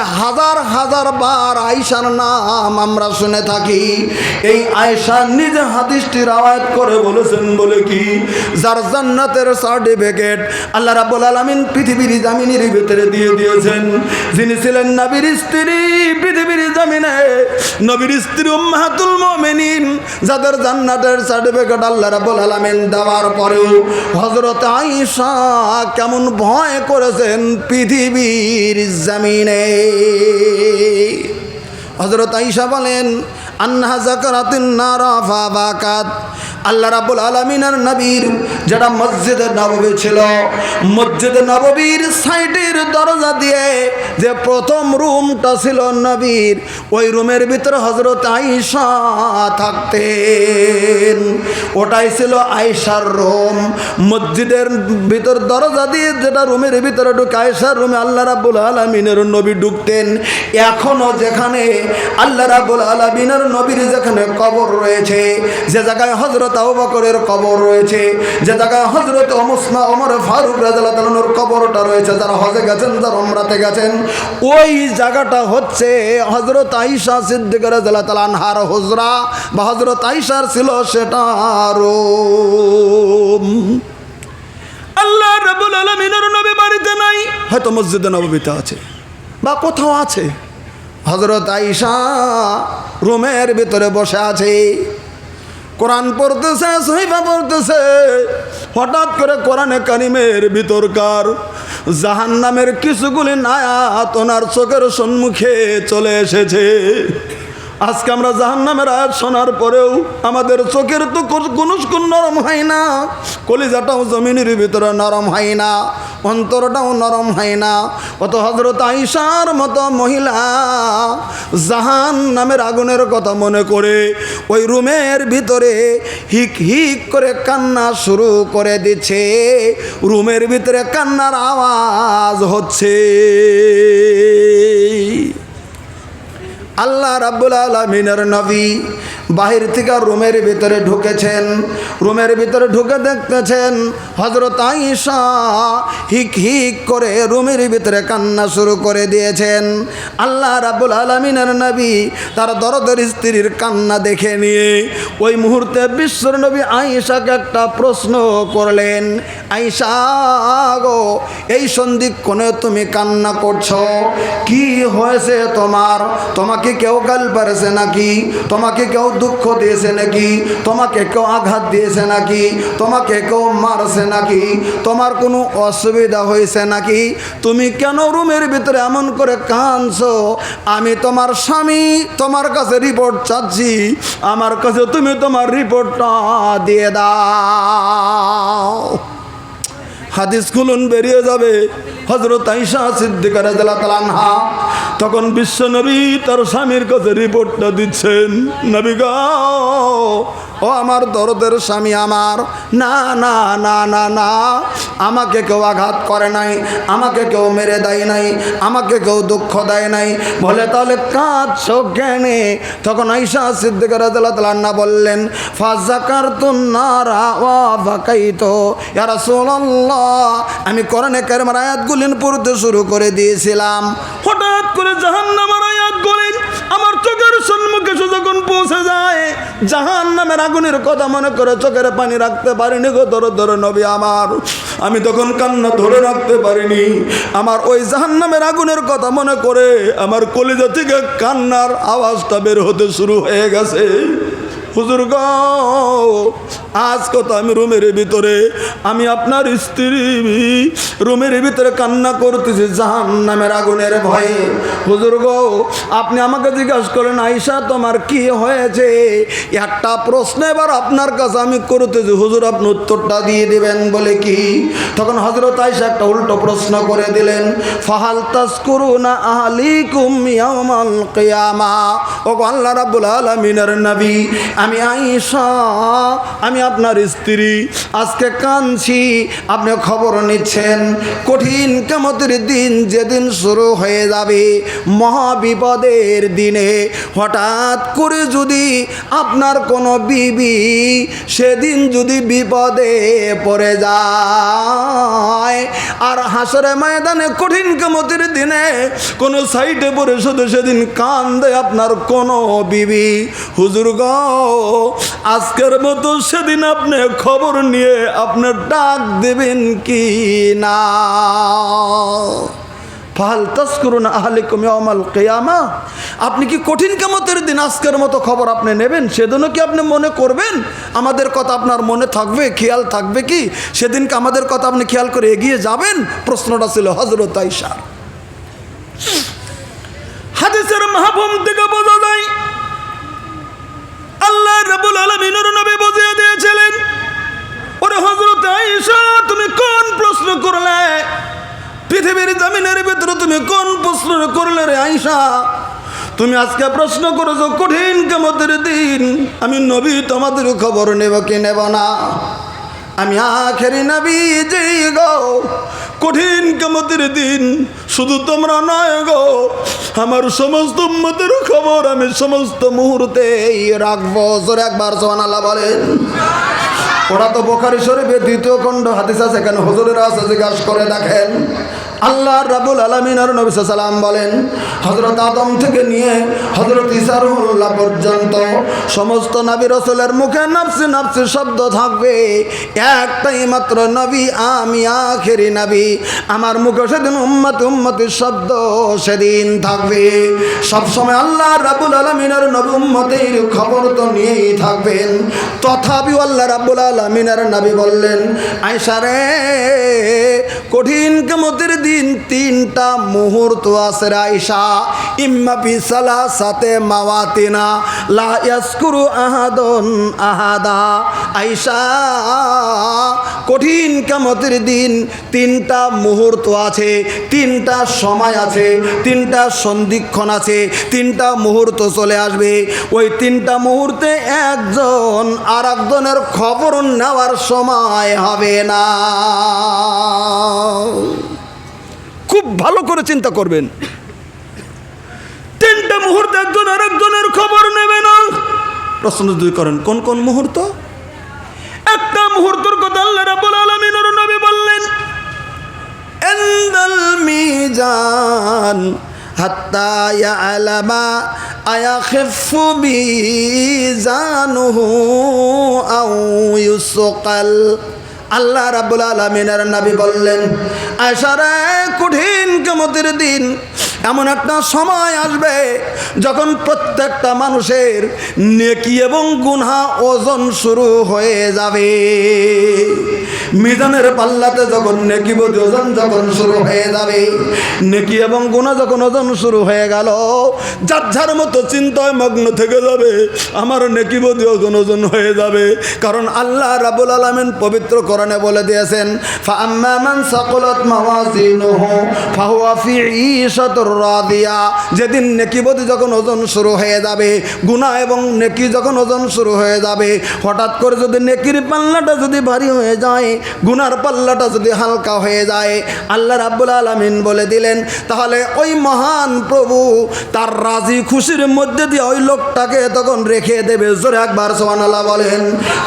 হাজার বার আয়েশার নাম আমরা শুনে থাকি। এই আয়েশা নিজে হাদিসটি রওয়ায়াত করে বলেছেন বলে কি, যার জান্নাতের সার্টিফিকেট আল্লাহ রাব্বুল আলামিন পৃথিবীর জমিনের ভিতরে দিয়ে দিয়েছেন, যিনি ছিলেন নবীর স্ত্রী পৃথিবীর জমিনে, নবীর স্ত্রী উম্মাহাতুল মুমিনিন, যাদের জান্নাতের সার্টিফিকেট আল্লাহ রাব্বুল আলামিন দেওয়ার পরেও হযরত আয়েশা কেমন ভয় করেছেন পৃথিবীর জমিনে। হযরত আয়েশা বলেন আন্নাহা যাকারাতিন নারা ফাবাকাত। আল্লাহ রাব্বুল আলামিনের নবীর যেটা মসজিদে নববী ছিল, মসজিদে নববীর সাইডের দরজা দিয়ে যে প্রথম রুমটা ছিল নবীর, ওই রুমের ভিতরে হযরত আয়েশা থাকতেন। ওটাই ছিল আয়েশার রুম। মসজিদের ভিতর দরজা দিয়ে যেটা রুমের ভিতরে ঢুকে আয়েশার রুমে আল্লাহ রাব্বুল আলামিনের নবী ঢুকতেন। এখনো যেখানে আল্লাহ রাব্বুল আলামিনের নবীর যেখানে কবর রয়েছে, যে জায়গায় হযরত আবু বকরের কবর রয়েছে, যে জায়গায় হযরত ওমর ফারুক রাদিয়াল্লাহু তাআলা আনহুর কবরটা রয়েছে, যারা হজে গেছেন, যারা উমরাতে গেছেন, ওই জায়গাটা হচ্ছে হযরত আয়েশা সিদ্দিকা রাদিয়াল্লাহু তাআলা আনহার হুজরা, বা হযরত আয়েশার ছিল সেটা রুম। আল্লাহ রাব্বুল আলামিনের নবী বাড়িতে নাই, হয়তো মসজিদে নববীতে আছে বা কোথাও আছে। হযরত আয়েশা রুমের ভিতরে বসে আছে, কোরআন পড়তেছে, সহিফা পড়তেছে। হঠাৎ করে কোরআনে কারিমের ভিতরকার জাহান্নামের কিছুগুলি আয়াত ওনার চোখের সম্মুখে চলে এসেছে। আজকে আমরা জাহান্নামের আয়াত শোনার পরেও আমাদের চোখের তো কুনুস্কুন নরম হয় না, কলিজাটাও জমিনের ভিতরে নরম হয় না, অন্তরটাও নরম হয় না। অত হযরত আয়েশার মতো মহিলা জাহান্নামের আগুনের কথা মনে করে ওই রুমের ভিতরে হিক হিক করে কান্না শুরু করে দিচ্ছে। রুমের ভিতরে কান্নার আওয়াজ হচ্ছে। আল্লাহ রাব্বুল আলামিনের নবী বাহির থেকে রুমের ভিতরে ঢুকেছেন। রুমের ভিতরে ঢুকে দেখতেছেন হযরত আয়েশা হিক হিক করে রুমের ভিতরে কান্না শুরু করে দিয়েছেন। আল্লাহ রাব্বুল আলামিনের নবী তার দরদের স্ত্রীর কান্না দেখে নিয়ে ওই মুহূর্তে বিশ্বর নবী আয়েশাকে একটা প্রশ্ন করলেন, আয়েশা গো, এই সন্ধিক্ষণে তুমি কান্না করছো, কি হয়েছে তোমার? তোমাকে কেউ গাল পারেছে নাকি? তোমাকে কেউ দুঃখ দিয়েছে নাকি? তোমাকে কেউ আঘাত দিয়েছে নাকি? তোমাকে কেউ মারছে নাকি? তোমার কোনো অসুবিধা হয়েছে নাকি? তুমি কেন রুমের ভিতরে এমন করে কাঁদছো? আমি তোমার স্বামী, তোমার কাছে রিপোর্ট চাচ্ছি, আমার কাছে তুমি তোমার রিপোর্টটা দিয়ে দাও। হাদিস খুলুন, বেরিয়ে যাবে হযরত আয়েশা সিদ্দিকা রাদিয়াল্লাহু তাআলা আনহা তখন বিশ্ব নবী তার স্বামীর কাছে রিপোর্টটা দিচ্ছেন। নবী গো, ও আমার দরদের স্বামী আমার, না না না না না, আমাকে কেউ আঘাত করে নাই, আমাকে কেউ মেরে দেয় নাই, আমাকে কেউ দুঃখ দেয় নাই, বলে তাহলে কাঁদছো কেন? তখন আয়েশা সিদ্দিকা রাদিয়াল্লাহু তাআলা আনহা বললেন, ফাযাকারতুন নারা ওয়া বাকাইতু ইয়া রাসূলুল্লাহ, আমি কোরআনে কারিমের আয়াতগুলি পড়তে শুরু করে দিয়েছিলাম। হঠাৎ করে জাহান্নামের আয়াতগুলি আমার চোখের সম্মুখে যখন পৌঁছে যায়, জাহান্নামের আগুনের কথা মনে করে চোখের পানি রাখতে পারিনি গো দরদ নবী আমার। আমি তখন কান্না ধরে রাখতে পারিনি। আমার ওই জাহান্নামের আগুনের কথা মনে করে আমার কলিজা থেকে কান্নার আওয়াজটা বের হতে শুরু হয়ে গেছে। হুজুর গো আজ কত আমি রুমের ভিতরে, আমি আপনার স্ত্রী রুমের ভিতরে কান্না করতেছি জাহান্নামের আগুনের ভয়ে। হুজুর গো আপনি আমাকে জিজ্ঞাসা করেন আয়েশা তোমার কি হয়েছে, একটা প্রশ্ন এবার আপনার কাছে আমি করতেছি, হুজুর আপনি উত্তরটা দিয়ে দিবেন বলে কি। তখন হযরত আয়েশা একটা উল্টো প্রশ্ন করে দিলেন, ফাহাল তাজকুরুনা আহলিকুম ইয়াউমাল কিয়ামা। ও আল্লাহ রাব্বুল আলামিনের নবী আমি আয়েশা, আমি আপনার স্ত্রী, আজকে কাঁদছি, আপনি খবর নিচ্ছেন কঠিন কিয়ামতের দিন যেদিন শুরু হয়ে যাবে, মহাবিপদের দিনে হঠাৎ করে যদি আপনার কোনো বিবি সেদিন যদি বিপদে পড়ে যায়, আর হাসরে ময়দানে কঠিন কিয়ামতের দিনে কোনো সাইডে পড়ে শুধু সেদিন কান্দে আপনার কোনো বিবি, হুজুর গো আজকের মতো সেদিন আপনি খবর নিয়ে আপনার ডাক দেবেন কি না। ফাহাল তাজকুরুনা আহলিকুম ইয়াউমাল কিয়ামা, আপনি কি কঠিন কিয়ামতের দিন আজকের মতো খবর আপনি নেবেন, সেদিনও কি আপনি মনে করবেন, আমাদের কথা আপনার মনে থাকবে, খেয়াল থাকবে কি সেদিনকে আমাদের কথা আপনি খেয়াল করে এগিয়ে যাবেন? প্রশ্নটা ছিল হযরত আয়েশা। হাদিসের মাহফুম থেকে বোঝা যায় আল্লাহ রাব্বুল আলামিনের নবী বুঝিয়ে দিয়েছিলেন, ওরে হযরত আয়েশা তুমি কোন প্রশ্ন করলে, পৃথিবীর জমিনের ভিতরে তুমি কোন প্রশ্ন করলে রে আয়েশা? তুমি আজকে প্রশ্ন করেছো কঠিন কিয়ামতের দিন, আমি নবী তোমাদের খবর নেব কি নেব না? আমি আখেরি নবী যে গো, কঠিন কিয়ামতের দিন শুধু তোমরা নয় গো, আমার সমস্ত উম্মতের খবর আমি সমস্ত মুহূর্তেই রাখবো। জোরে একবার সুবহানাল্লাহ বলেন। ওরা তো বুখারী শরীফের 2য় খণ্ড হাদিস আছে, এখানে হুজুরের আছে, জিজ্ঞাসা করে দেখেন। আল্লাহ রাব্বুল আলামিন আর নবী সাল্লাল্লাহু আলাইহি ওয়াসাল্লাম বলেন হযরত আদম থেকে নিয়ে হযরত ঈসা রুহুল্লাহ পর্যন্ত সমস্ত নবী রাসূলের মুখে নফসি নফসি শব্দ থাকবে, একটাই মাত্র নবী আমি আখেরি নবী, আমার মুখে সেদিন উম্মতি উম্মতি শব্দ সেদিন থাকবে। সব সময় আল্লাহ রাব্বুল আলামিনের নবী উম্মতের খবর তো নিয়েই থাকবেন। তথাপি আল্লাহ রাব্বুল আলামিনের নবী বললেন আয়েশা রে কঠিন কিয়ামতের দিন 3টা মুহূর্ত আছে আয়েশা, ইম্মা ফি সালাসাতে মাওয়াতিনা লা ইয়াসকুরু আহাদুন আহাদা। আয়েশা কঠিন কিয়ামতের দিন 3টা মুহূর্ত আছে, 3টা সময় আছে, 3টা সন্ধিক্ষণ আছে, 3টা মুহূর্ত চলে আসবে। ওই 3টা মুহূর্তে একজন আর একজনের খবর নেওয়ার সময় হবে না। খুব ভালো করে চিন্তা করবেন, 3টা মুহূর্তে একজন আর একজনের খবর নেবে না। প্রশ্ন যদি করেন কোন কোন মুহূর্ত, একটা মুহূর্তের কথা আল্লাহ রাব্বুল আলামিনের নবী বললেন ইনদাল মিজান হাত্তা ইয়ালামা আয়াখিফু মিজানুহু আও ইউসকাল। আল্লাহ রাব্বুল আলামিনের নবী বললেন আয়েশা রে কঠিন কিয়ামতের দিন এমন একটা সময় আসবে যখন প্রত্যেকটা মানুষের নেকি এবং গুনাহ ওজন শুরু হয়ে যাবে। মিজানের পাল্লাতে যখন নেকি বদি ওজন যখন শুরু হয়ে যাবে, নেকি এবং গুনাহ যখন ওজন শুরু হয়ে গেল, যার যার মতো চিন্তায় মগ্ন থেকে যাবে, আমার নেকি বদি ওজন হয়ে যাবে। কারণ আল্লাহ রাব্বুল আলামিন পবিত্র কোরআনে বলে দিয়েছেন ফাআম্মা মান সাকুলাত মাওয়াজিনুহু ফাহুয়া ফি ঈশাতুর রাদিয়া। যেদিন নেকি বদি যখন ওজন শুরু হয়ে যাবে, গুনাহ এবং নেকি যখন ওজন শুরু হয়ে যাবে, হঠাৎ করে যদি নেকির পাল্লাটা যদি ভারী হয়ে যায়, গুনার পাল্লাটা যদি হালকা হয়ে যায়, আল্লাহ রাব্বুল আলামিন বলে দিলেন তাহলে ওই মহান প্রভু তার রাজি খুশির মধ্যে দিয়ে ওই লোকটাকে তখন রেখে দেবে। জোরে একবার সুবহানাল্লাহ বলেন।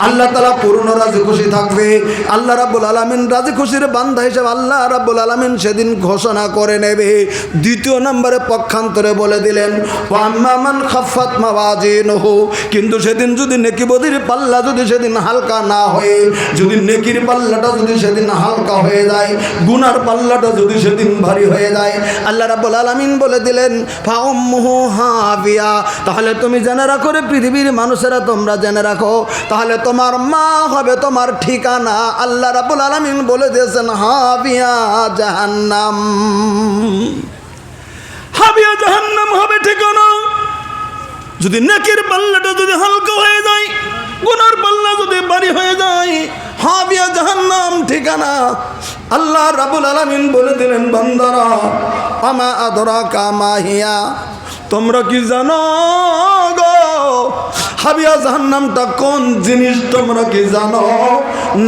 আল্লাহ তাআলা পূর্ণ রাজি খুশি থাকবে। আল্লাহ রাব্বুল আলামিন রাজি খুশির বান্দা হিসেবে আল্লাহ রাব্বুল আলামিন সেদিন ঘোষণা করে নেবে। 2 নম্বরে পক্ষান্তরে বলে দিলেন ওয়া আম্মা মান খাফফাত মাওয়াজিনুহু, কিন্তু সেদিন যদি নেকি বদির পাল্লা যদি সেদিন হালকা না হয়ে যদি নেকির পাল্লা পাল্লাটা যদি সেদিন হালকা হয়ে যায়, গুনার পাল্লাটা যদি সেদিন ভারী হয়ে যায়, আল্লাহ রাব্বুল আলামিন বলে দিলেন ফাউম্মুহু হাবিয়া, তাহলে তুমি জেনে রাখো রে পৃথিবীর মানুষেরা, তোমরা জেনে রাখো, তাহলে তোমার মা হবে তোমার ঠিকানা। আল্লাহ রাব্বুল আলামিন বলে দিয়েছেন হাবিয়া জাহান্নাম, হাবিয়া জাহান্নাম হবে ঠিকানা। যদি নেকির পাল্লাটা যদি হালকা হয়ে যায়, গুনার পাল্লা যদি ভারী হয়ে যায়, হাবিয়া জাহান্নাম ঠিকানা। আল্লাহ রাব্বুল আলামিন বলে দিলেন বান্দারা আমা আদরাকা মা হিয়া, তোমরা কি জানো গো হাবিয়া জাহান্নামটা কোন জিনিস? তোমরা কি জানো?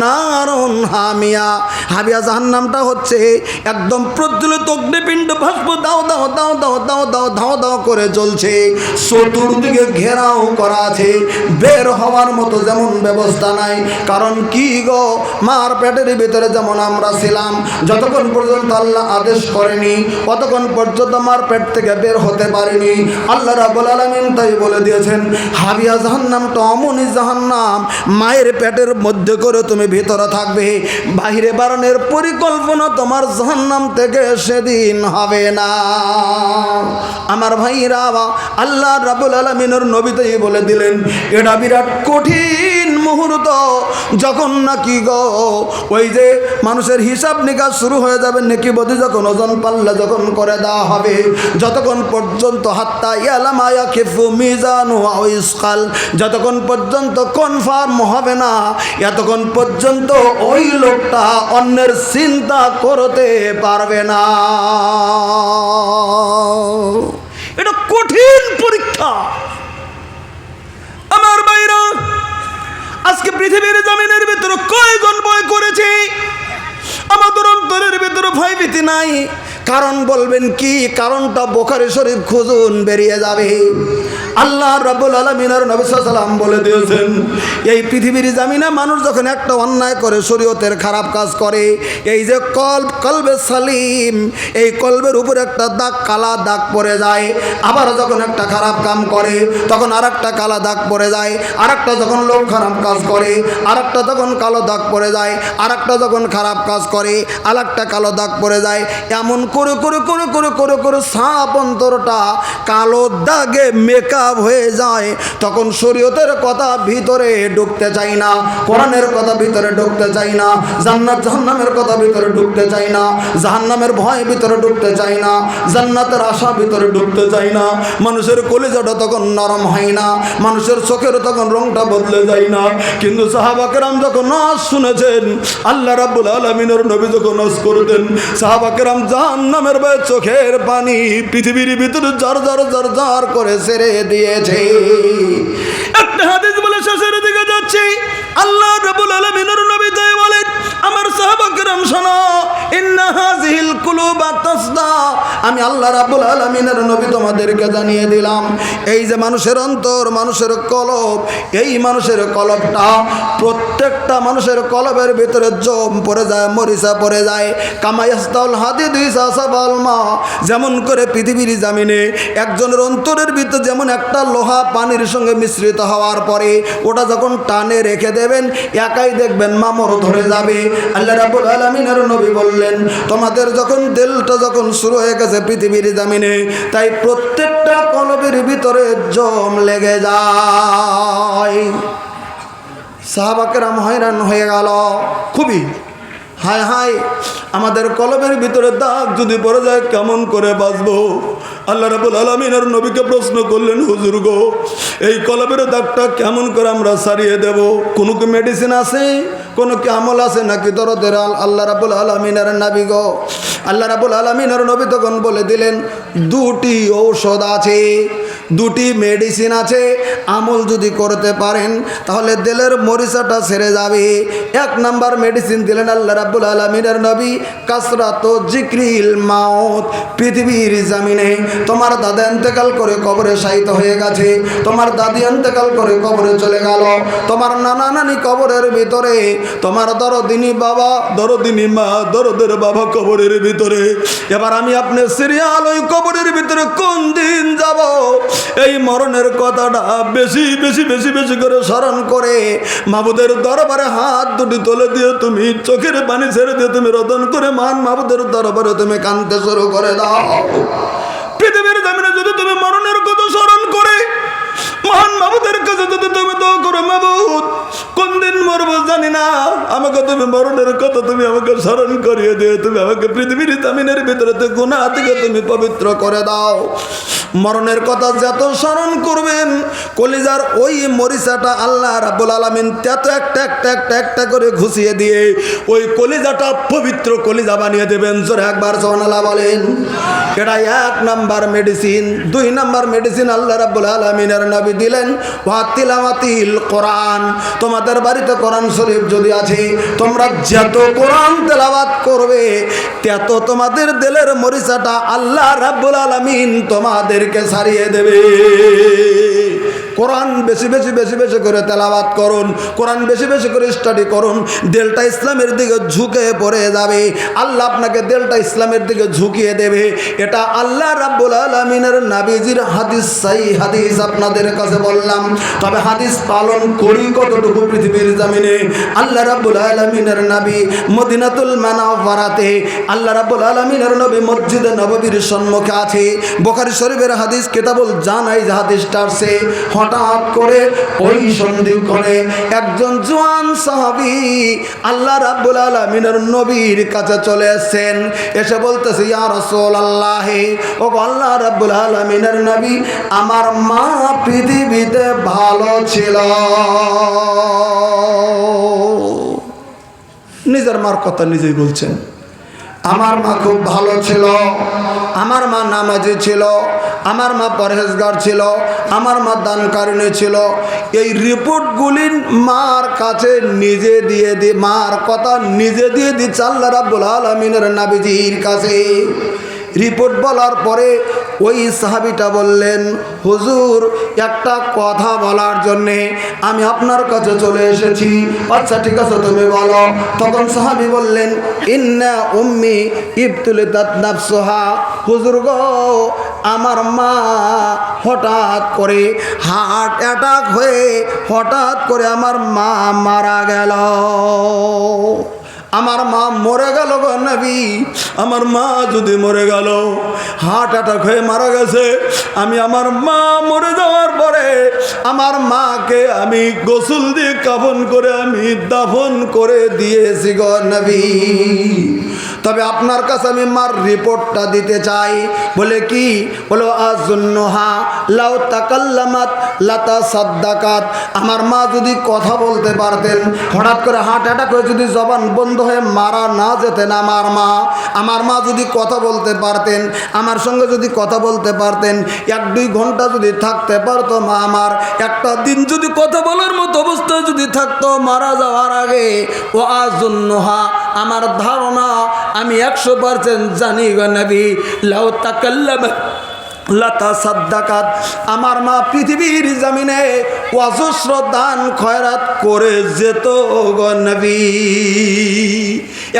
নারুন হামিয়া, হাবিয়া জাহান্নামটা হচ্ছে একদম প্রজ্বলিত অগ্নিপিণ্ড, ভাস্প দাও দাও দাও দাও দাও দাও ধাও দাও করে জ্বলছে, চতুর্দিকে ঘেরাও করা আছে, বের হওয়ার মতো যেমন ব্যবস্থা নাই। কারণ কি গো, মার পেটের ভিতরে যেমন আমরা ছিলাম, যতক্ষণ পর্যন্ত আল্লাহ আদেশ করেনি ততক্ষণ পর্যন্ত মার পেট থেকে বের হতে পারিনি। আল্লাহ রাব্বুল আলামিন তাই বলে দিয়েছেন হাবিয়া জাহান্নামটা অমনি জাহান্নাম, মায়ের পেটের মধ্যে করে তুমি ভিতরে থাকবে, বাহিরে বাড়ানোর পরিকল্পনা তোমার জাহান্নাম থেকে সেদিন হবে না। আমার ভাইরা, আল্লাহ রাব্বুল আলামিনের নবী তাই বলে দিলেন এটা বিরাট কঠিন মুহূর্ত, যখন নাকি গো ওই যে মানুষের হিসাব নিকাশ শুরু হয়ে যাবে, নেকি বদি যখন ওজন পাল্লা যখন করে দেওয়া হবে, যতক্ষণ পর্যন্ত হাত্তা ইয়ালামা ইয়াকিফু মিজানু ওয়া ইসকাল, যতক্ষণ পর্যন্ত কনফার্ম হবে না এতক্ষণ পর্যন্ত ওই লোকটা অন্যের চিন্তা করতে পারবে না। এটা কঠিন পরীক্ষা। আমার ভাইরা, আজকে পৃথিবীর জমিনের ভিতরে কয়জন ভয় করেছে? আমাদের অন্তরের ভিতরে ভয় ভীতি নাই। কারণ বলবেন কি? কারণটা বুখারী শরীফ খুঁজুন, বেরিয়ে যাবে। আল্লাহ রাব্বুল আলামিনের নবী সাল্লাল্লাহু আলাইহি ওয়াসাল্লাম বলে দিয়েছেন এই পৃথিবীর জমিনে মানুষ যখন একটা অন্যায় করে, শরীয়তের খারাপ কাজ করে, এই যে কলবে সালিম, এই কলবের উপরে একটা দাগ, কালা দাগ পড়ে যায়। আবার যখন একটা খারাপ কাম করে তখন আরেকটা কালা দাগ পড়ে যায়, আরেকটা যখন লোক খারাপ কাজ করে আরেকটা তখন কালো দাগ পড়ে যায়, আরেকটা যখন খারাপ কাজ করে আরেকটা কালো দাগ পড়ে যায়। এমন করে করে করে করে করে করে সাপ অন্তরটা কালো দাগে মেকআপ হয়ে যায়। তখন শরীয়তের কথা ভিতরে ঢুকতে চাই না, কোরআনের কথা ভিতরে ঢুকতে চাই না, জান্নাত জাহান্নামের কথা ভিতরে ঢুকতে চাই না, জাহান্নামের ভয় ভিতরে ঢুকতে চাই না, জান্নাতের আশা ভিতরে ঢুকতে চাই না। মানুষের কলিজাটা তখন নরম হয় না, মানুষের চোখের তখন রংটা বদলে যায় না। কিন্তু সাহাবা কেরাম যখন নাচ শুনেছেন, আল্লাহ রাব্বুল আলামিনের নবী যখন নাচ করতেন, সাহাবা কেরাম জাহান্নামের ভয়ে চোখের পানি পৃথিবীর ভিতরে জার জার জার জার করে ছেড়ে দিয়েছে। একটা হাদিস বলে শেষের দিকে যাচ্ছে, আল্লাহ রাব্বুল আলামিনের নবী তাই বলেন আমার সাহাবা কেরাম শোনো, ইন্না হাযিহিল কুলুবা তাসদা, আমি আল্লাহ রাব্বুল আলামিনের নবী তোমাদেরকে জানিয়ে দিলাম এই যে মানুষের অন্তর, মানুষের কলব, এই মানুষের কলবটা প্রত্যেকটা মানুষের কলবের ভিতরে জম পড়ে যায়, মরিচা পড়ে যায়। কামা ইয়াসতাউল হাদিদু ইযা সাবাল মা, যেমন করে পৃথিবীর জামিনে একজনের অন্তরের ভিতরে যেমন একটা লোহা পানির সঙ্গে মিশ্রিত হওয়ার পরে ওটা যখন টানে রেখে দেবেন একাই দেখবেন মামর ধরে যাবে। আল্লাহ রাব্বুল আলামিনের নবী বললেন তোমাদের যখন দিলটা যখন শুরু হয়ে গেছে পৃথিবীর জামিনে, তাই প্রত্যেকটা কলবের ভিতরে জম লেগে যায়। সাহাবা কেরাম হয়রান হয়ে গেল খুবই, হায় হায় আমাদের কলবের ভিতরে দাগ যদি পড়ে যায় কেমন করে বাঁচবো? আল্লাহ রাব্বুল আলামিনের নবীকে প্রশ্ন করলেন হুজুর গো, এই কলবের দাগটা কেমন করে আমরা সারিয়ে দেব? কোনো কি মেডিসিন আছে, কোনো কি আমল আছে নাকি দরদের? আল্লাহ রাব্বুল আলামিনের নবী গো, আল্লাহ রাব্বুল আলামিনের নবী তখন বলে দিলেন দুটি ঔষধ আছে, দুটি মেডিসিন আছে, আমল যদি করতে পারেন তাহলে দিলের মরিচাটা ছেড়ে যাবে। এক নাম্বার মেডিসিন দিলেন আল্লাহ রাব্বুল আলামিনের নবী কাসরাত জিক্রিল মাউত। পৃথিবীর জমিনে তোমার দাদা ইন্তেকাল করে কবরে শায়িত হয়ে গেছে, তোমার দাদি ইন্তেকাল করে কবরে চলে গেল, তোমার নানা নানি কবরের ভিতরে, তোমার দরদিনী বাবা, দরদিনী মা, দরদের বাবা কবরের ভিতরে। এবার আমি আপনার সিরিয়াল ওই কবরের ভিতরে কোন দিন যাব? এই মরণের কথাটা বেশি বেশি বেশি বেশি করে স্মরণ করে মাবুদের দরবারে হাত দুটি তুলে দিয়ে তুমি চোখের পানি ছেড়ে দিয়ে তুমি রোদন করে মান মাবুদের দরবারে তুমি কাঁদতে শুরু করে দাও। পৃথিবীর জমিনে যদি তুমি মরণের কথা স্মরণ করে মহান মাবুদের কাছে যদি তুমি দোয়া করো, মাবুদ কোন দিন মরবো জানি না, আমাকে তুমি মরণের কথা তুমি আমাকে স্মরণ করিয়ে দিয়ে তুমি আমাকে পৃথিবীর জামিনের ভিতরে গুনাহ থেকে তুমি পবিত্র করে দাও। মরণের কথা যত স্মরণ করবেন কলিজার ওই মরিচাটা আল্লাহ রাব্বুল আলামিন তত একটা একটা একটা একটা করে ঘুষিয়ে দিয়ে ওই কলিজাটা পবিত্র কলিজা বানিয়ে দেবেন। জোরে একবার সুবহানাল্লাহ বলেন। এটা 1 নাম্বার মেডিসিন। 2 নাম্বার মেডিসিন আল্লাহ রাব্বুল আলামিনের নবী দিলেন ওয়া তিলাওয়াতিল কোরআন। তোমাদের বাড়িতে কোরআন শরীফ যদি আছে তোমরা যত কোরআন তেলাওয়াত করবে তত তোমাদের দিলের মরিচাটা আল্লাহ রাব্বুল আলামিন তোমাদেরকে ছাড়িয়ে দেবে। কোরআন বেশি বেশি বেশি বেশি করে তেলাওয়াত করুন, কোরআন বেশি বেশি করে স্টাডি করুন, দিলটা ইসলামের দিকে ঝুঁকে পড়ে যাবে। আল্লাহ আপনাকে দিলটা ইসলামের দিকে ঝুঁকিয়ে দেবে। এটা আল্লাহ রাব্বুল আলামিনের নবীজির হাদিস, সহিহ হাদিস আপনাদের কাছে বললাম। তবে হাদিস পালন করি কতটুকু পৃথিবীর জমিনে? আল্লাহ রাব্বুল আলামিনের নবী মদিনাতুল মুনাওয়ারাতে, আল্লাহ রাব্বুল আলামিনের নবী মসজিদে নববীর সম্মুখে আছে। বুখারী শরীফের হাদিস কিতাবুল জানাইজ হাদিসটা আছে। হঠাৎ করে ওই সন্ধিক্ষণে একজন জওয়ান সাহাবী আল্লাহ রাব্বুল আলামিনের নবীর কাছে চলে এসেছেন, এসে বলতেছে ইয়া রাসূলুল্লাহ, ও আল্লাহ রাব্বুল আলামিনের নবী, আমার মা পৃথিবীতে ভালো ছিল। নিজের মার কথা নিজেই বলছেন। আমার মা খুব ভালো ছিল, আমার মা নামাজি ছিল, আমার মা পরহেজগার ছিল, আমার মা দানকারিণী ছিল। এই রিপোর্টগুলি মার কাছে নিজে দিয়ে দিয়ে মার কথা নিজে দিয়ে দিচ্ছে আল্লাহ রাব্বুল আলামিনের নবীজির কাছে। রিপোর্ট বলার পরে ওই সাহাবীটা বললেন, হুজুর একটা কথা বলার জন্যে আমি আপনার কাছে চলে এসেছি। আচ্ছা ঠিক আছে তুমি বলো। তখন সাহাবী বললেন, ইন্না উম্মি ইবতুলিতাত নাফসুহা, হুজুর গো আমার মা হঠাৎ করে হার্ট অ্যাটাক হয়ে হঠাৎ করে আমার মা মারা গেল। আমার মা মরে গেল গো নবী, আমার মা যদি মরে গেল, হার্ট অ্যাটাক হয়ে মারা গেছে, আমি আমার মা মরে যাওয়ার পরে আমার মাকে আমি গোসল দিয়ে কাফন করে আমি দাফন করে দিয়েছি গো নবী। তবে আপনার কাছে আমি মার রিপোর্টটা দিতে চাই। বলে কি? বলো আযুন্নুহা লাউ তাকাল্লামাত লাতা সাদ্দাকাত। আমার মা যদি কথা বলতে পারতেন, হঠাৎ করে হার্ট অ্যাটাক হয়ে যদি জবান বন্ধ হয়ে মারা না যেতেন আমার মা যদি কথা বলতে পারতেন, আমার সঙ্গে যদি কথা বলতে পারতেন, 1-2 ঘন্টা যদি থাকতে পারতো মা আমার, একটা দিন যদি কথা বলার মতো অবস্থায় যদি থাকতো মারা যাওয়ার আগে, ও আযুন্নুহা আমার ধারণা আমি 100% জানি গো নবী, লাউ তাকাল্লামাত লাতা সাদ্দাকাত, আমার মা পৃথিবীর জমিনে অজস্র দান খয়রাত করে যেত গো নবী।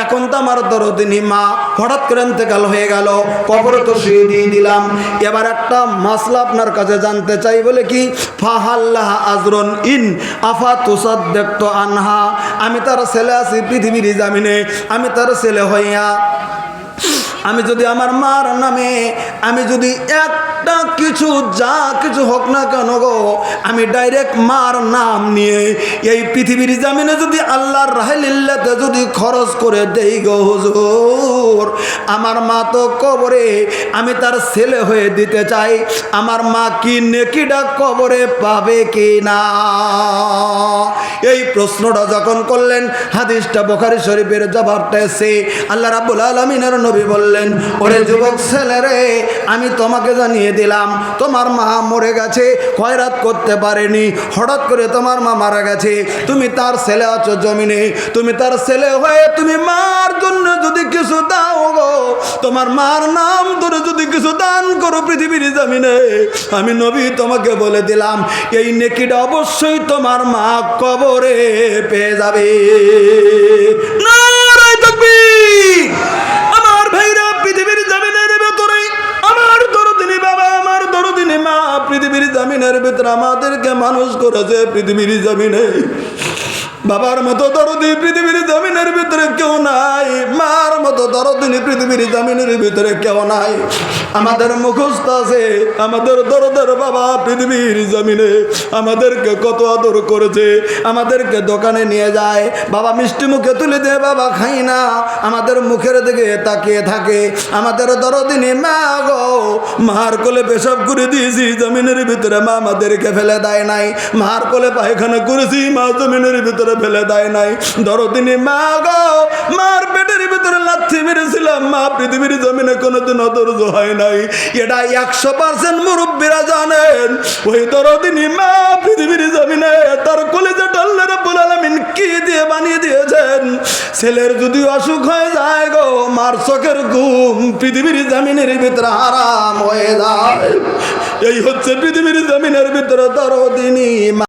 এখন তো আমার দরদিনী মা হঠাৎ করে ইন্তেকাল হয়ে গেল, কবরে তো শুয়ে দিয়ে দিলাম। এবার একটা মাসলা আপনার কাছে জানতে চাই। বলে কি? ফাহাল্লাহ আজরন ইন আফা তুসাদ্দাকতু আনহা, আমি তার ছেলে আছি পৃথিবীর জমিনে, আমি তার ছেলে হইয়া আমি যদি আমার মার নামে আমি যদি একটা কিছু যা কিছু হোক না কেন গো, আমি ডাইরেক্ট মার নাম নিয়ে এই পৃথিবীর জামিনে যদি আল্লাহর রাহলিল্লাতে যদি খরচ করে দেই গো হুজুর, আমার মা তো কবরে আমি তার ছেলে হয়ে দিতে চাই, আমার মা কি নেকিটা কবরে পাবে কি না? এই প্রশ্নটা যখন করলেন, হাদিসটা বুখারী শরীফের জবাবটা এসে আল্লাহ রাব্বুল আলামিনের নবী বললেন, ওরে যুবক ছেলে রে, আমি তোমাকে জানিয়ে দিলাম তোমার মা মরে গেছে, খয়রাত করতে পারেনি, হঠাৎ করে তোমার মা মারা গেছে, তুমি তার ছেলে আছো জমিনে, তুমি তার ছেলে হয়ে তুমি মার জন্য যদি কিছু দাও গো, তোমার মার নাম ধরে যদি কিছু দান করো পৃথিবীর জমিনে, আমি নবী তোমাকে বলে দিলাম এই নেকিটা অবশ্যই তোমার মা কবরে পেয়ে যাবে। নারায়ে তাকবীর। আমার ভাইরা, পৃথিবীর জমিনের ভেতরে আমার দরদিনী বাবা, আমার দরদিনী মা পৃথিবীর জমিনের ভিতরে আমাদেরকে মানুষ করেছে পৃথিবীর জমিনে। বাবার মতো দরদি পৃথিবীর জমিনের ভিতরে কেউ নাই, মার মতো দরদিনী পৃথিবীর জমিনের ভিতরে কেউ নাই। আমাদের মুখস্থ আছে আমাদের দরদের বাবা পৃথিবীর জমিনে আমাদেরকে কত আদর করেছে। আমাদেরকে দোকানে নিয়ে যায়, বাবা মিষ্টি মুখে তুলে দেয়, বাবা খাই না, আমাদের মুখের দিকে তাকিয়ে থাকে। আমাদের দরদিনী মা গো, মার কোলে পেশাব করে দিয়েছি জমিনের ভিতরে, মা আমাদেরকে ফেলে দেয় নাই। মার কোলে পায়খানা করেছি, মা জমিনের ভিতরে ফেলে দেয় নাই। দরদিনী মা গো, মার পেটের ভিতরে লাথি মেরেছিলাম, মা পৃথিবীর জমিনে কোনোদিন অধৈর্য হয় নাই। এটা 100% মুরব্বীরা জানেন। ওই দরদিনী মা পৃথিবীর জমিনে তার কলিজাটা আল্লাহ রাব্বুল আলামিন কি দিয়ে বানিয়ে দিয়েছেন। ছেলের যদি অসুখ হয়ে যায় গো, মার চোখের ঘুম পৃথিবীর জমিনের ভিতরে হারাম হয়ে যায়। এই হচ্ছে পৃথিবীর জমিনের ভিতরে দরদিনী মা।